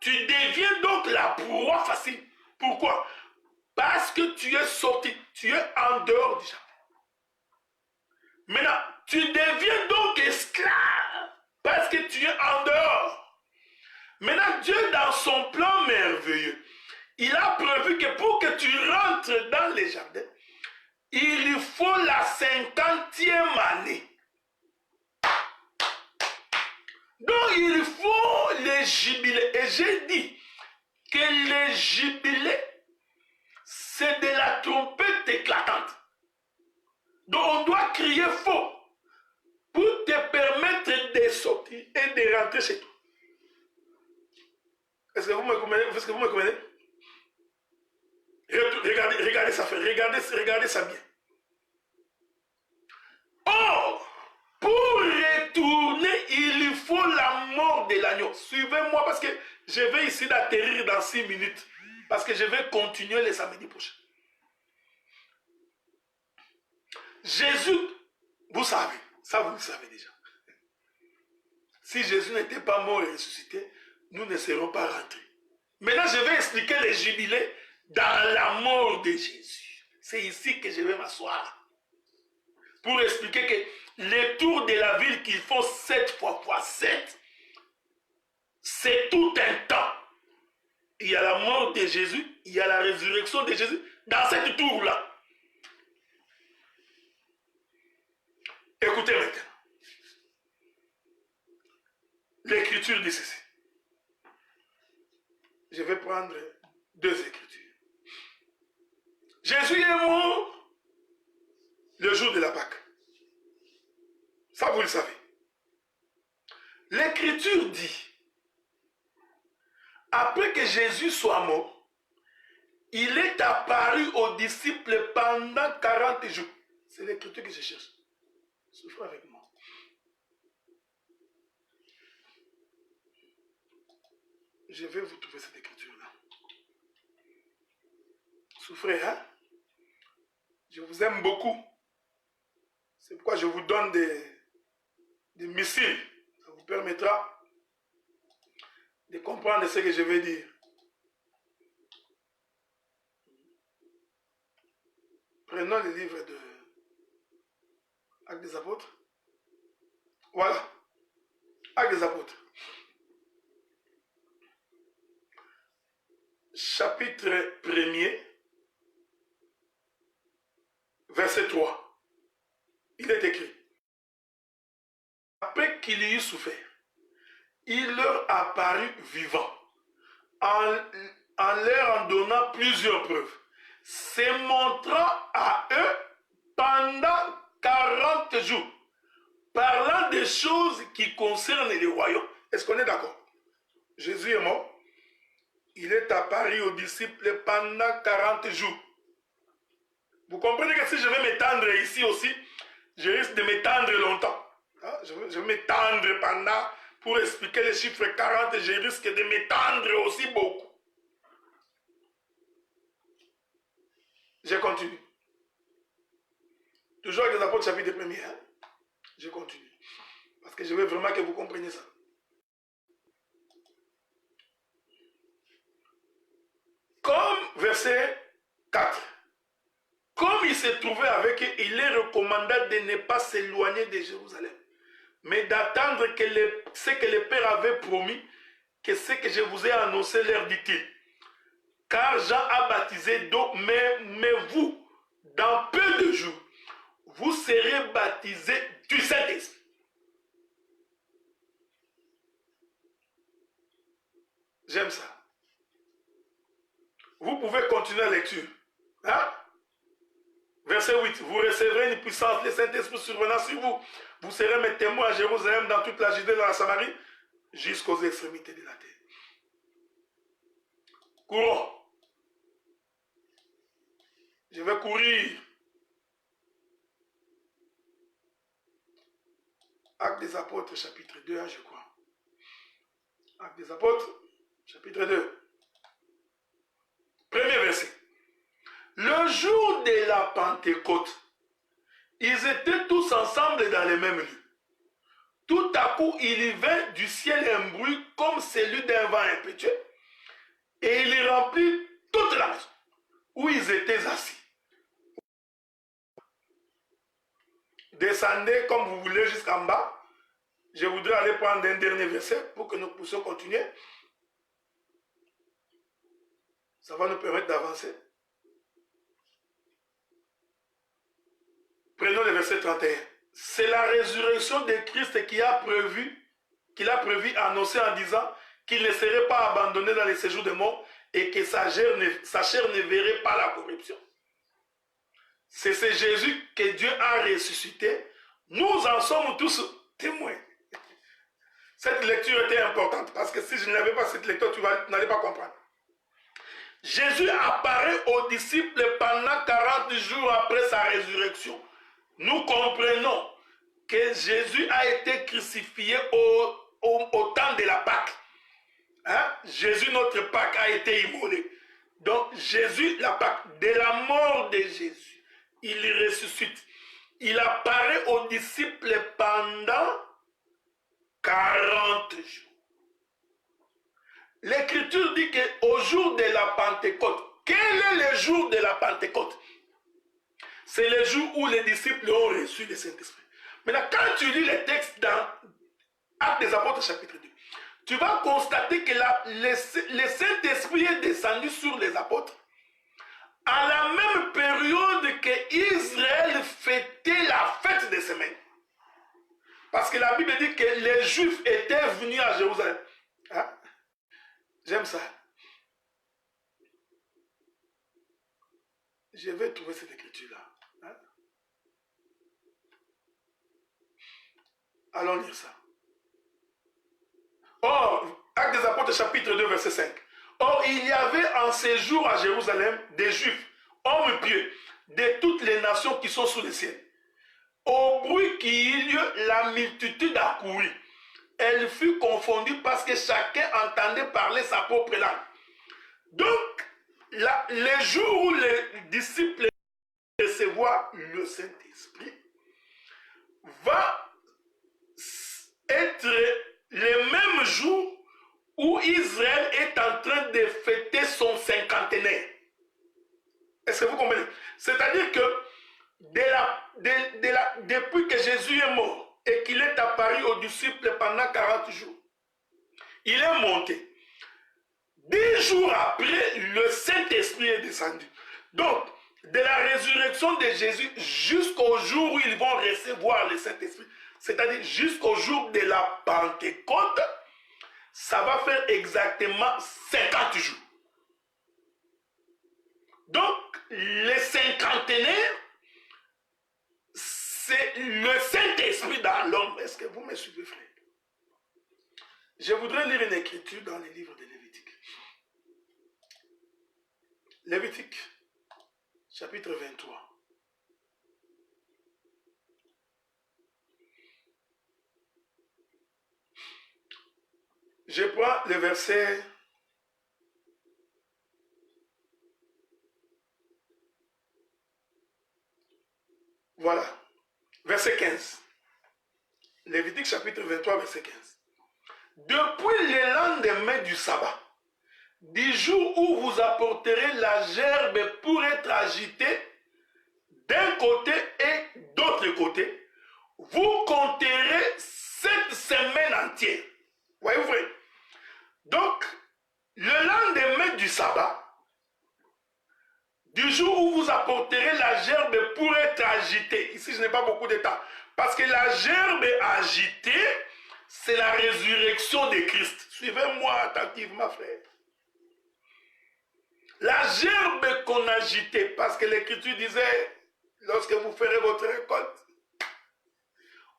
tu deviens donc la proie facile. Pourquoi? Parce que tu es sorti, tu es en dehors du jardin. Maintenant, tu deviens donc esclave parce que tu es en dehors. son plan merveilleux, il a prévu que pour que tu rentres dans les jardins, il faut la 50e année. Donc il faut les jubilés. Et j'ai dit que les jubilés, c'est de la trompette éclatante. Donc on doit crier fort pour te permettre de sortir et de rentrer chez toi. Est-ce que vous me comprenez? Est-ce que vous me comprenez? Regardez ça, regardez ça bien. Or, pour retourner, il faut la mort de l'agneau. Suivez-moi parce que je vais ici d'atterrir dans 6 minutes. Parce que je vais continuer le samedi prochain. Jésus, vous savez, ça vous le savez déjà. Si Jésus n'était pas mort et ressuscité, nous ne serons pas rentrés. Maintenant, je vais expliquer les jubilés dans la mort de Jésus. C'est ici que je vais m'asseoir. Pour expliquer que les tours de la ville qu'ils font 7 fois 7, c'est tout un temps. Il y a la mort de Jésus, il y a la résurrection de Jésus dans cette tour-là. Écoutez maintenant. L'écriture dit ceci. Je vais prendre 2 écritures. Jésus est mort le jour de la Pâque. Ça, vous le savez. L'écriture dit, après que Jésus soit mort, il est apparu aux disciples pendant 40 jours. C'est l'écriture que je cherche. Souffrez avec moi. Je vais vous trouver cette écriture-là. Souffrez, hein? Je vous aime beaucoup. C'est pourquoi je vous donne des missiles. Ça vous permettra de comprendre ce que je vais dire. Prenons le livre de Actes des Apôtres. Voilà. Actes des Apôtres. Chapitre 1er, verset 3. Il est écrit. Après qu'il y eut souffert, il leur apparut vivant, en leur en donnant plusieurs preuves, se montrant à eux pendant 40 jours, parlant des choses qui concernent les royaumes. Est-ce qu'on est d'accord? Jésus est mort. Il est apparu aux disciples pendant 40 jours. Vous comprenez que si je vais m'étendre ici aussi, je risque de m'étendre longtemps. Hein? Je vais m'étendre pendant, pour expliquer le chiffre 40, je risque de m'étendre aussi beaucoup. Je continue. Toujours avec les apôtres chapitre 1er. Hein? Je continue. Parce que je veux vraiment que vous compreniez ça. Comme verset 4. Comme il se trouvait avec eux, il est recommandé de ne pas s'éloigner de Jérusalem, mais d'attendre ce que le Père avait promis, que ce que je vous ai annoncé leur dit-il. Car Jean a baptisé d'eau, mais vous, dans peu de jours, vous serez baptisés du Saint-Esprit. J'aime ça. Vous pouvez continuer la lecture. Hein? Verset 8. Vous recevrez une puissance, le Saint-Esprit survenant sur vous. Vous serez mes témoins à Jérusalem, dans toute la Judée, dans la Samarie, jusqu'aux extrémités de la terre. Courons. Je vais courir. Actes des Apôtres, chapitre 2, hein, je crois. Actes des Apôtres, chapitre 2. Premier verset. Le jour de la Pentecôte, ils étaient tous ensemble dans le même lieu. Tout à coup, il y vint du ciel un bruit comme celui d'un vent impétueux, et il remplit toute la maison où ils étaient assis. Descendez comme vous voulez jusqu'en bas. Je voudrais aller prendre un dernier verset pour que nous puissions continuer. Ça va nous permettre d'avancer. Prenons le verset 31. C'est la résurrection de Christ qu'il a prévu annoncer en disant qu'il ne serait pas abandonné dans les séjours des morts et que sa chair ne verrait pas la corruption. C'est ce Jésus que Dieu a ressuscité. Nous en sommes tous témoins. Cette lecture était importante parce que si je n'avais pas cette lecture, tu n'allais pas comprendre. Jésus apparaît aux disciples pendant 40 jours après sa résurrection. Nous comprenons que Jésus a été crucifié au temps de la Pâque. Hein? Jésus, notre Pâque, a été immolé. Donc Jésus, la Pâque, de la mort de Jésus, il ressuscite. Il apparaît aux disciples pendant 40 jours. L'Écriture dit qu'au jour de la Pentecôte, quel est le jour de la Pentecôte? C'est le jour où les disciples ont reçu le Saint-Esprit. Maintenant, quand tu lis les textes dans Actes des Apôtres chapitre 2, tu vas constater que le Saint-Esprit est descendu sur les apôtres à la même période que Israël fêtait la fête des semaines. Parce que la Bible dit que les Juifs étaient venus à Jérusalem. Hein? J'aime ça. Je vais trouver cette écriture-là. Hein? Allons lire ça. Or, Actes des Apôtres chapitre 2 verset 5. Or, il y avait en ces jours à Jérusalem des Juifs, hommes pieux, de toutes les nations qui sont sous le ciel. Au bruit qui eut lieu, la multitude accourut. Elle fut confondue parce que chacun entendait parler sa propre langue. Donc, les jours où les disciples recevoir le Saint-Esprit va être le même jour où Israël est en train de fêter son cinquantenaire. Est-ce que vous comprenez? C'est-à-dire que depuis que Jésus est mort et qu'il est apparu aux disciples pendant 40 jours, il est monté. 10 jours après, le Saint-Esprit est descendu. Donc, de la résurrection de Jésus jusqu'au jour où ils vont recevoir le Saint-Esprit, c'est-à-dire jusqu'au jour de la Pentecôte, ça va faire exactement 50 jours. Donc, les cinquantenaires, c'est le Saint-Esprit dans l'homme. Est-ce que vous me suivez, frère? Je voudrais lire une écriture dans les livres de Lévitique. Lévitique, chapitre 23. Je prends le verset... Voilà, verset 15. Lévitique chapitre 23, verset 15. Depuis le lendemain du sabbat, du jour où vous apporterez la gerbe pour être agitée d'un côté et d'autre côté, vous compterez 7 semaines entières. Voyez-vous, frère? Donc, le lendemain du sabbat, du jour où vous apporterez la gerbe pour être agitée. Ici, je n'ai pas beaucoup de temps. Parce que la gerbe agitée, c'est la résurrection de Christ. Suivez-moi attentivement, frère. La gerbe qu'on agitait, parce que l'Écriture disait, lorsque vous ferez votre récolte,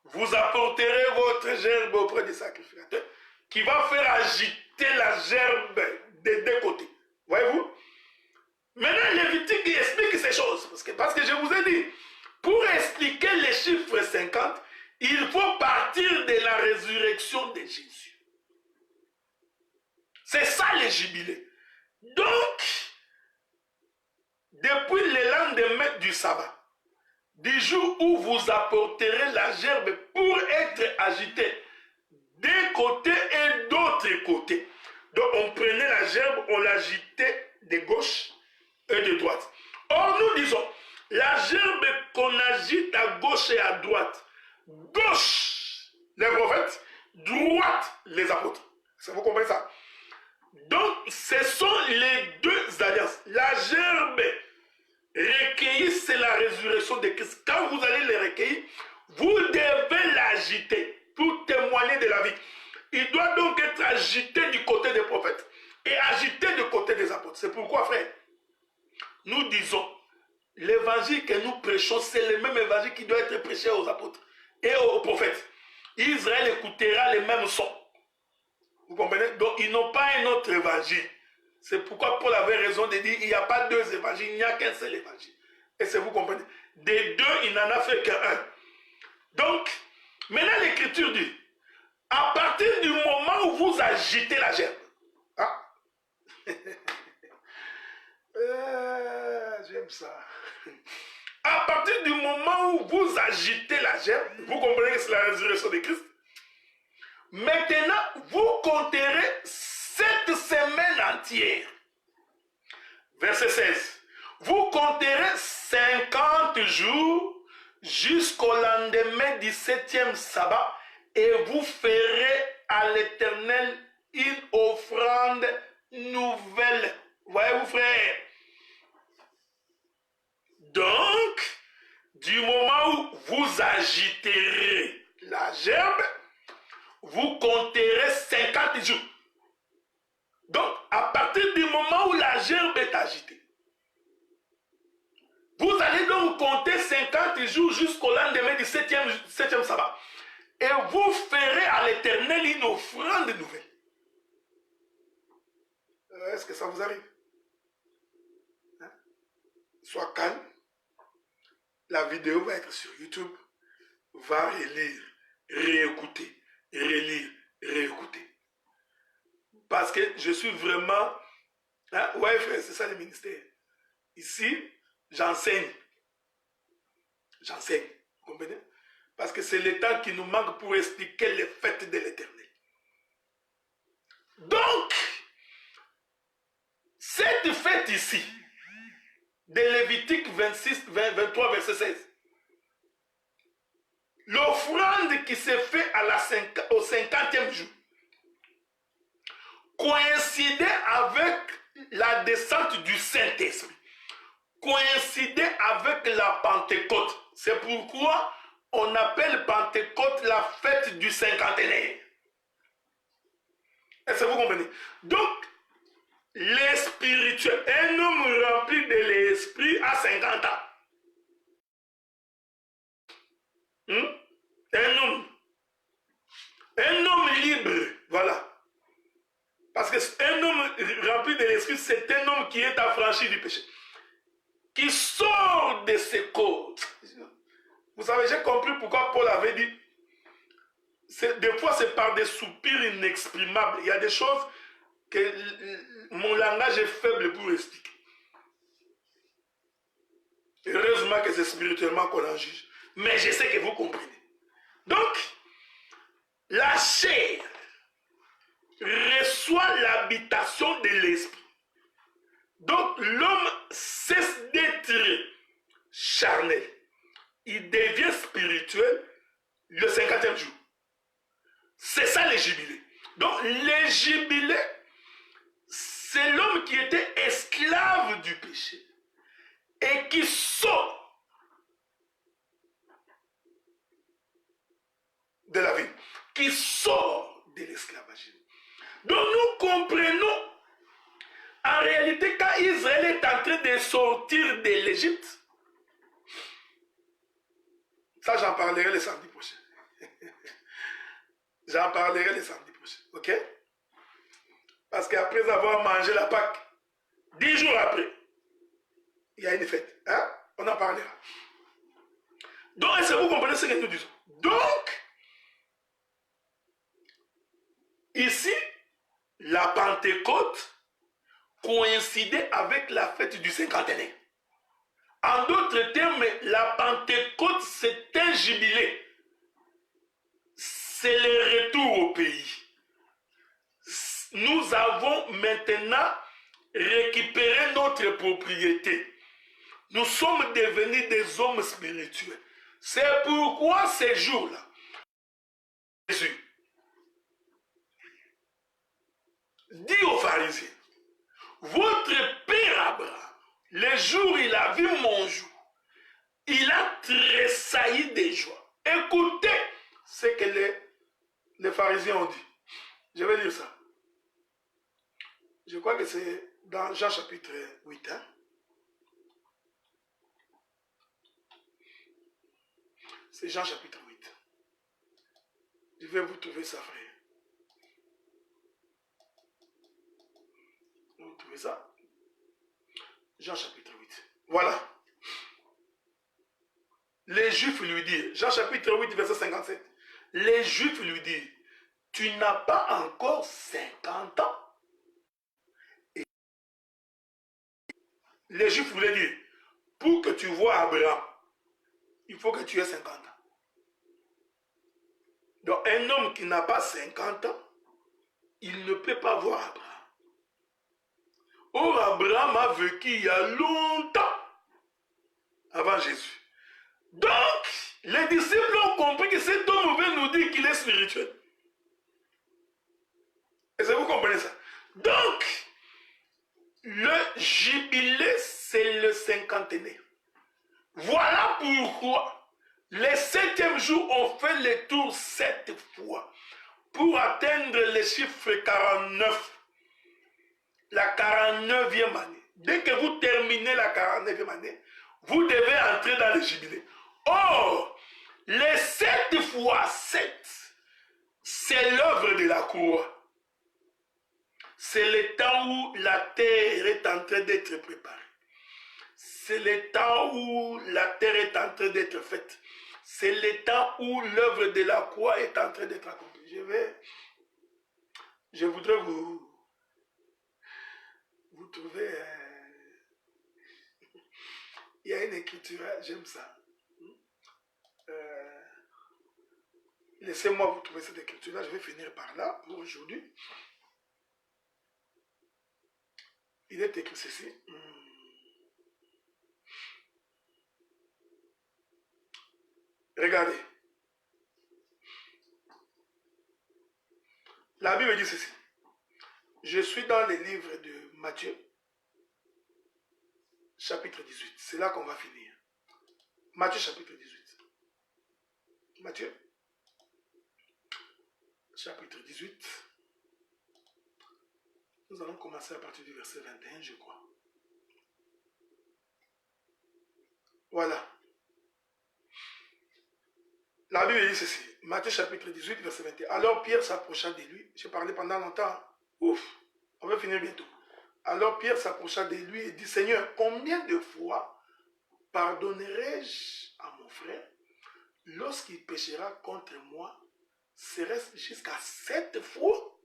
vous apporterez votre gerbe auprès du sacrificateur, qui va faire agiter la gerbe des deux côtés. Voyez-vous? Maintenant, Lévitique explique ces choses. Parce que je vous ai dit, pour expliquer les chiffres 50, il faut partir de la résurrection de Jésus. C'est ça le jubilé. Donc, depuis le lendemain du sabbat, du jour où vous apporterez la gerbe pour être agité d'un côté et d'autre côté. Donc, on prenait la gerbe, on l'agitait de gauche et de droite. Or, nous disons, la gerbe qu'on agite à gauche et à droite, gauche, les prophètes, droite, les apôtres. Vous comprenez ça? Donc, Ce sont les deux alliances. La gerbe recueillie, c'est la résurrection de Christ. Quand vous allez les recueillir, vous devez l'agiter pour témoigner de la vie. Il doit donc être agité du côté des prophètes et agité du côté des apôtres. C'est pourquoi, frère, nous disons, l'évangile que nous prêchons, c'est le même évangile qui doit être prêché aux apôtres et aux prophètes. Israël écoutera les mêmes sons. Vous comprenez? Donc, ils n'ont pas un autre évangile. C'est pourquoi Paul avait raison de dire, il n'y a pas deux évangiles, il n'y a qu'un seul évangile. Et c'est vous comprenez? Des deux, il n'en a fait qu'un. Donc, maintenant l'écriture dit, à partir du moment où vous agitez la gerbe, ah, j'aime ça. À partir du moment où vous agitez la gerbe, vous comprenez que c'est la résurrection de Christ. Maintenant, vous compterez 7 semaines entières. Verset 16. Vous compterez 50 jours jusqu'au lendemain du 7e sabbat et vous ferez à l'Éternel une offrande nouvelle. Voyez-vous, frère? Donc, du moment où vous agiterez la gerbe, vous compterez 50 jours. Donc, à partir du moment où la gerbe est agitée, vous allez donc compter 50 jours jusqu'au lendemain du 7e sabbat. Et vous ferez à l'Éternel une offrande nouvelle. Est-ce que ça vous arrive? Hein? Sois calme. La vidéo va être sur YouTube. Va relire, réécouter, relire, réécouter. Parce que je suis vraiment... Hein? Ouais, frère, c'est ça le ministère. Ici, j'enseigne. J'enseigne. Vous comprenez? Parce que c'est le temps qui nous manque pour expliquer les fêtes de l'Éternel. Donc, cette fête ici, de Lévitique 23, verset 16, l'offrande qui s'est faite au 50e jour, coïncidait avec la descente du Saint-Esprit, coïncidait avec la Pentecôte. C'est pourquoi on appelle Pentecôte la fête du cinquantenaire. Est-ce que vous comprenez? Donc, les spirituels, un homme rempli de l'esprit à 50 ans. Un homme libre, voilà. Parce qu'un homme rempli de l'esprit, c'est un homme qui est affranchi du péché, qui sort de ses côtes. Vous savez, j'ai compris pourquoi Paul avait dit, des fois c'est par des soupirs inexprimables. Il y a des choses que mon langage est faible pour expliquer. Heureusement que c'est spirituellement qu'on en juge. Mais je sais que vous comprenez. Donc, la chair reçoit l'habitation de l'esprit. Donc, l'homme cesse d'être charnel. Il devient spirituel le 50e jour. C'est ça les jubilés. Donc, les jubilés, c'est l'homme qui était esclave du péché et qui sort de la vie, qui sort de l'esclavage. Donc, nous comprenons en réalité quand Israël est en train de sortir de l'Égypte. Ça, j'en parlerai le samedi prochain. J'en parlerai le samedi prochain. Ok? Parce qu'après avoir mangé la Pâque, 10 jours après, il y a une fête. Hein? On en parlera. Donc, est-ce que vous comprenez ce que nous disons? Donc, ici, la Pentecôte coïncidait avec la fête du cinquantenaire. En d'autres termes, la Pentecôte, c'est un jubilé. C'est le retour au pays. Nous avons maintenant récupéré notre propriété. Nous sommes devenus des hommes spirituels. C'est pourquoi ces jours-là, Jésus dit aux pharisiens, Le jour où il a vu mon jour, il a tressailli de joie. Écoutez ce que les pharisiens ont dit. Je vais lire ça. Je crois que c'est dans Jean chapitre 8. Hein? C'est Jean chapitre 8. Je vais vous trouver ça, frère. Vous trouvez ça? Jean chapitre 8. Voilà. Les Juifs lui disent, Jean chapitre 8, verset 57. Les Juifs lui disent, tu n'as pas encore 50 ans. Et les Juifs voulaient dire, pour que tu vois Abraham, il faut que tu aies 50 ans. Donc un homme qui n'a pas 50 ans, il ne peut pas voir Abraham. Or, Abraham a vécu il y a longtemps avant Jésus. Donc, les disciples ont compris que cet homme veut nous dire qu'il est spirituel. Est-ce que vous comprenez ça? Donc, le jubilé, c'est le cinquantenaire. Voilà pourquoi les 7e jours ont fait le tour 7 fois pour atteindre le chiffre 49. La 49e année. Dès que vous terminez la 49e année, vous devez entrer dans le jubilé. Or, les 7 fois 7, c'est l'œuvre de la cour. C'est le temps où la terre est en train d'être préparée. C'est le temps où la terre est en train d'être faite. C'est le temps où l'œuvre de la croix est en train d'être accomplie. Je voudrais vous trouver... il y a une écriture, j'aime ça. Laissez-moi vous trouver cette écriture-là. Je vais finir par là pour aujourd'hui. Il est écrit ceci. Regardez. La Bible dit ceci. Je suis dans les livres de Matthieu, chapitre 18. C'est là qu'on va finir. Matthieu, chapitre 18. Matthieu, chapitre 18. Nous allons commencer à partir du verset 21, je crois. Voilà. La Bible dit ceci. Matthieu, chapitre 18, verset 21. Alors Pierre s'approcha de lui. J'ai parlé pendant longtemps. Ouf, on va finir bientôt. Alors Pierre s'approcha de lui et dit, Seigneur, combien de fois pardonnerai-je à mon frère lorsqu'il péchera contre moi? Serait-ce jusqu'à 7 fois?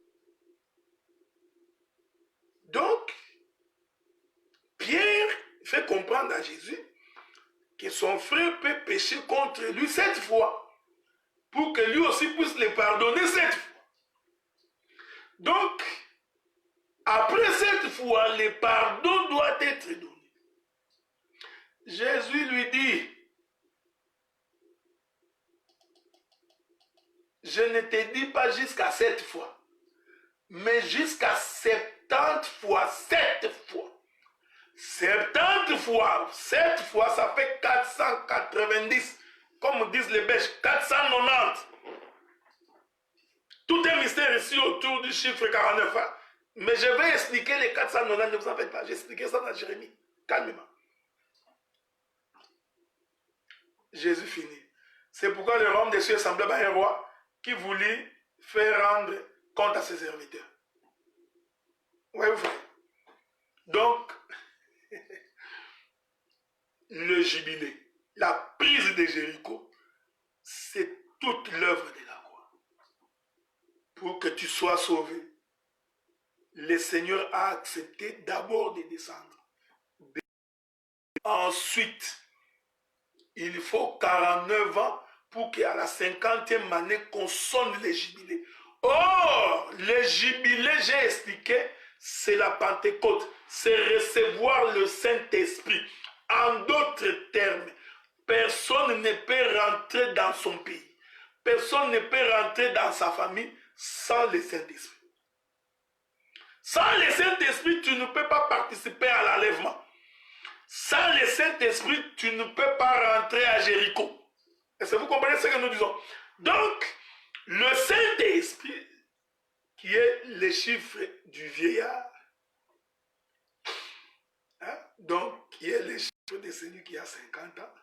Donc, Pierre fait comprendre à Jésus que son frère peut pécher contre lui 7 fois pour que lui aussi puisse le pardonner 7 fois. Donc, après 7 fois, le pardon doit être donné. Jésus lui dit, je ne te dis pas jusqu'à 7 fois, mais jusqu'à 70 fois 7 fois. 70 fois, 7 fois, ça fait 490. Comme disent les Belges, 490. Tout est mystère ici autour du chiffre 49. Hein? Mais je vais expliquer les 490, ne vous en faites pas. J'ai expliqué ça dans Jérémie. Calmement. Jésus finit. C'est pourquoi le royaume des cieux semblait à un roi qui voulait faire rendre compte à ses serviteurs. Oui, vous voyez. Donc, le jubilé, la prise de Jéricho, c'est toute l'œuvre de la croix. Pour que tu sois sauvé, le Seigneur a accepté d'abord de descendre. Ensuite, il faut 49 ans pour qu'à la 50e année, qu'on sonne les jubilés. Or, les jubilés, j'ai expliqué, c'est la Pentecôte, c'est recevoir le Saint-Esprit. En d'autres termes, personne ne peut rentrer dans son pays. Personne ne peut rentrer dans sa famille sans le Saint-Esprit. Sans le Saint-Esprit, tu ne peux pas participer à l'enlèvement. Sans le Saint-Esprit, tu ne peux pas rentrer à Jéricho. Est-ce que vous comprenez ce que nous disons? Donc, le Saint-Esprit, qui est le chiffre du vieillard, hein, donc qui est le chiffre de celui qui a 50 ans.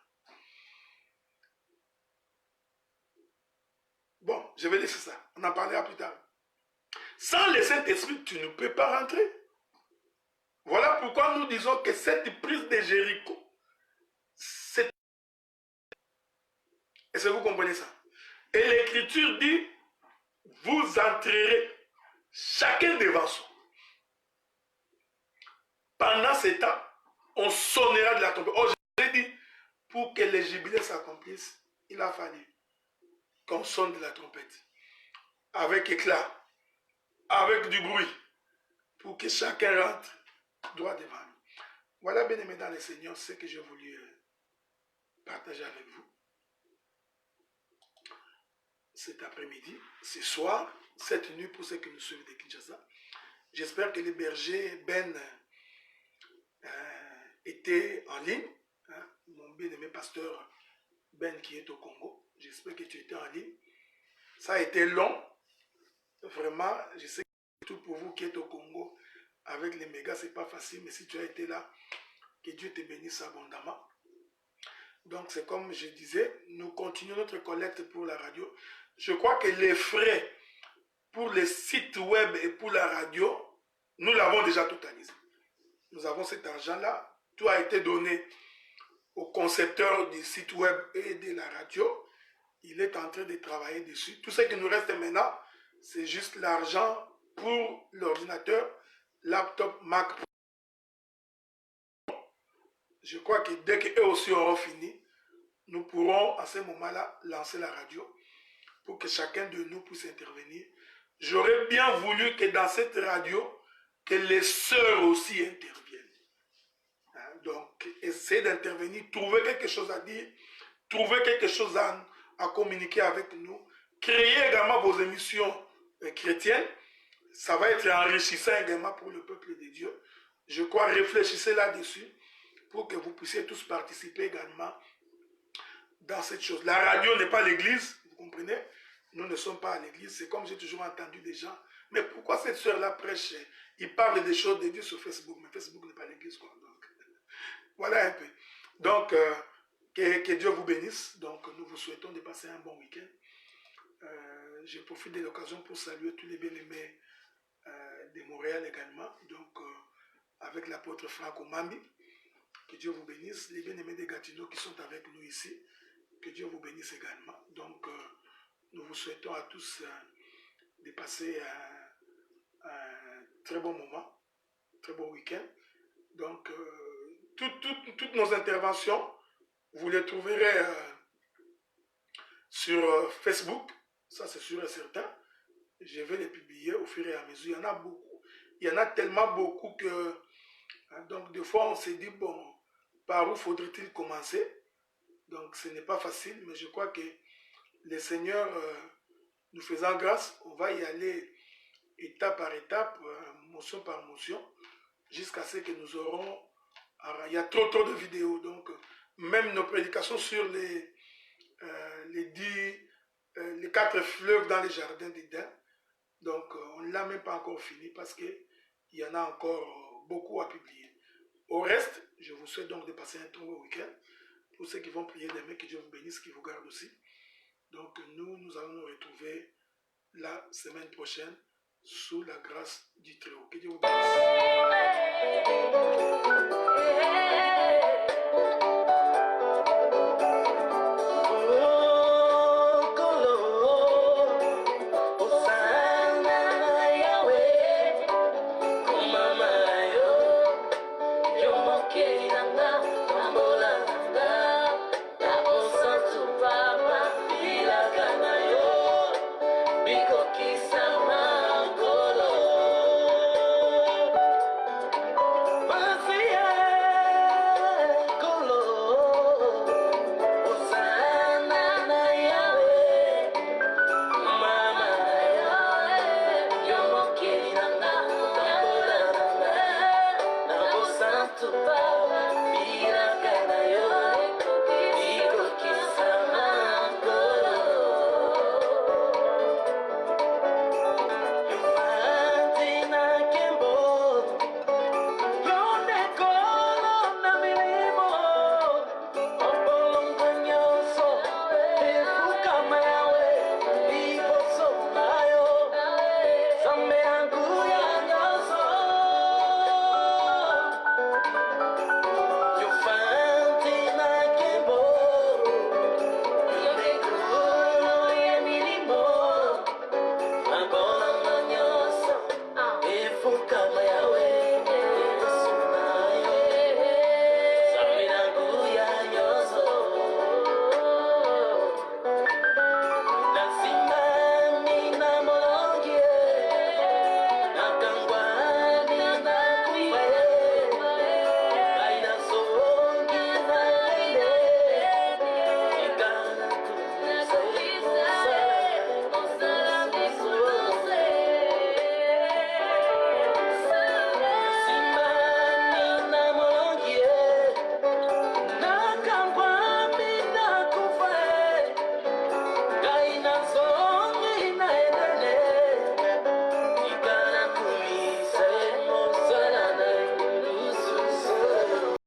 Bon, je vais laisser ça. On en parlera plus tard. Sans le Saint-Esprit, tu ne peux pas rentrer. Voilà pourquoi nous disons que cette prise de Jéricho, c'est... Est-ce que vous comprenez ça? Et l'Écriture dit, vous entrerez chacun devant soi. Pendant ce temps, on sonnera de la trompette. Oh, je l'ai dit, pour que les jubilés s'accomplissent, il a fallu qu'on sonne de la trompette. Avec éclat, avec du bruit, pour que chacun rentre droit devant nous. Voilà, bien aimés dans le Seigneur, ce que j'ai voulu partager avec vous cet après-midi, ce soir, cette nuit pour ceux qui nous suivent de Kinshasa. J'espère que les bergers Ben étaient en ligne. Hein, mon bien-aimé pasteur Ben qui est au Congo. J'espère que tu étais en ligne. Ça a été long. Vraiment, je sais que tout pour vous qui êtes au Congo, avec les mégas, c'est pas facile, mais si tu as été là, que Dieu te bénisse abondamment. Donc, c'est comme je disais, nous continuons notre collecte pour la radio. Je crois que les frais pour les sites web et pour la radio, nous l'avons déjà totalisé. Nous avons cet argent-là. Tout a été donné au concepteur du site web et de la radio. Il est en train de travailler dessus. Tout ce qui nous reste maintenant, c'est juste l'argent pour l'ordinateur, laptop, Mac. Je crois que dès qu'eux aussi auront fini, nous pourrons à ce moment-là lancer la radio pour que chacun de nous puisse intervenir. J'aurais bien voulu que dans cette radio, que les sœurs aussi interviennent. Hein, donc, essayez d'intervenir, trouver quelque chose à dire, trouver quelque chose à communiquer avec nous. Créez également vos émissions chrétiennes. Ça va être enrichissant également pour le peuple de Dieu. Je crois, réfléchissez là-dessus pour que vous puissiez tous participer également dans cette chose. La radio n'est pas l'église, vous comprenez? Nous ne sommes pas à l'église. C'est comme j'ai toujours entendu des gens. Mais pourquoi cette soeur-là prêche? Il parle des choses de Dieu sur Facebook. Mais Facebook n'est pas l'église, quoi. Donc, voilà un peu. Donc, que Dieu vous bénisse. Donc, nous vous souhaitons de passer un bon week-end. Je profite de l'occasion pour saluer tous les bien-aimés de Montréal également. Donc, avec l'apôtre Franck Omambi. Que Dieu vous bénisse. Les bien-aimés des Gatineaux qui sont avec nous ici. Que Dieu vous bénisse également. Donc, nous vous souhaitons à tous de passer un très bon moment, très bon week-end. Donc, toutes nos interventions, vous les trouverez sur Facebook, ça c'est sûr et certain. Je vais les publier au fur et à mesure. Il y en a beaucoup. Il y en a tellement beaucoup que... Hein, donc, des fois, on s'est dit, bon, par où faudrait-il commencer? Donc, ce n'est pas facile, mais je crois que le Seigneur, nous faisant grâce, on va y aller étape par étape, motion par motion, jusqu'à ce que nous aurons... Alors, il y a trop de vidéos, donc même nos prédications sur les 4 fleuves dans les jardins d'Éden, donc on ne l'a même pas encore fini parce qu'il y en a encore beaucoup à publier. Au reste, je vous souhaite donc de passer un très bon week-end. Pour ceux qui vont prier demain, que Dieu vous bénisse, qu'il vous garde aussi. Donc nous allons nous retrouver la semaine prochaine sous la grâce du Très-Haut. Que Dieu vous bénisse.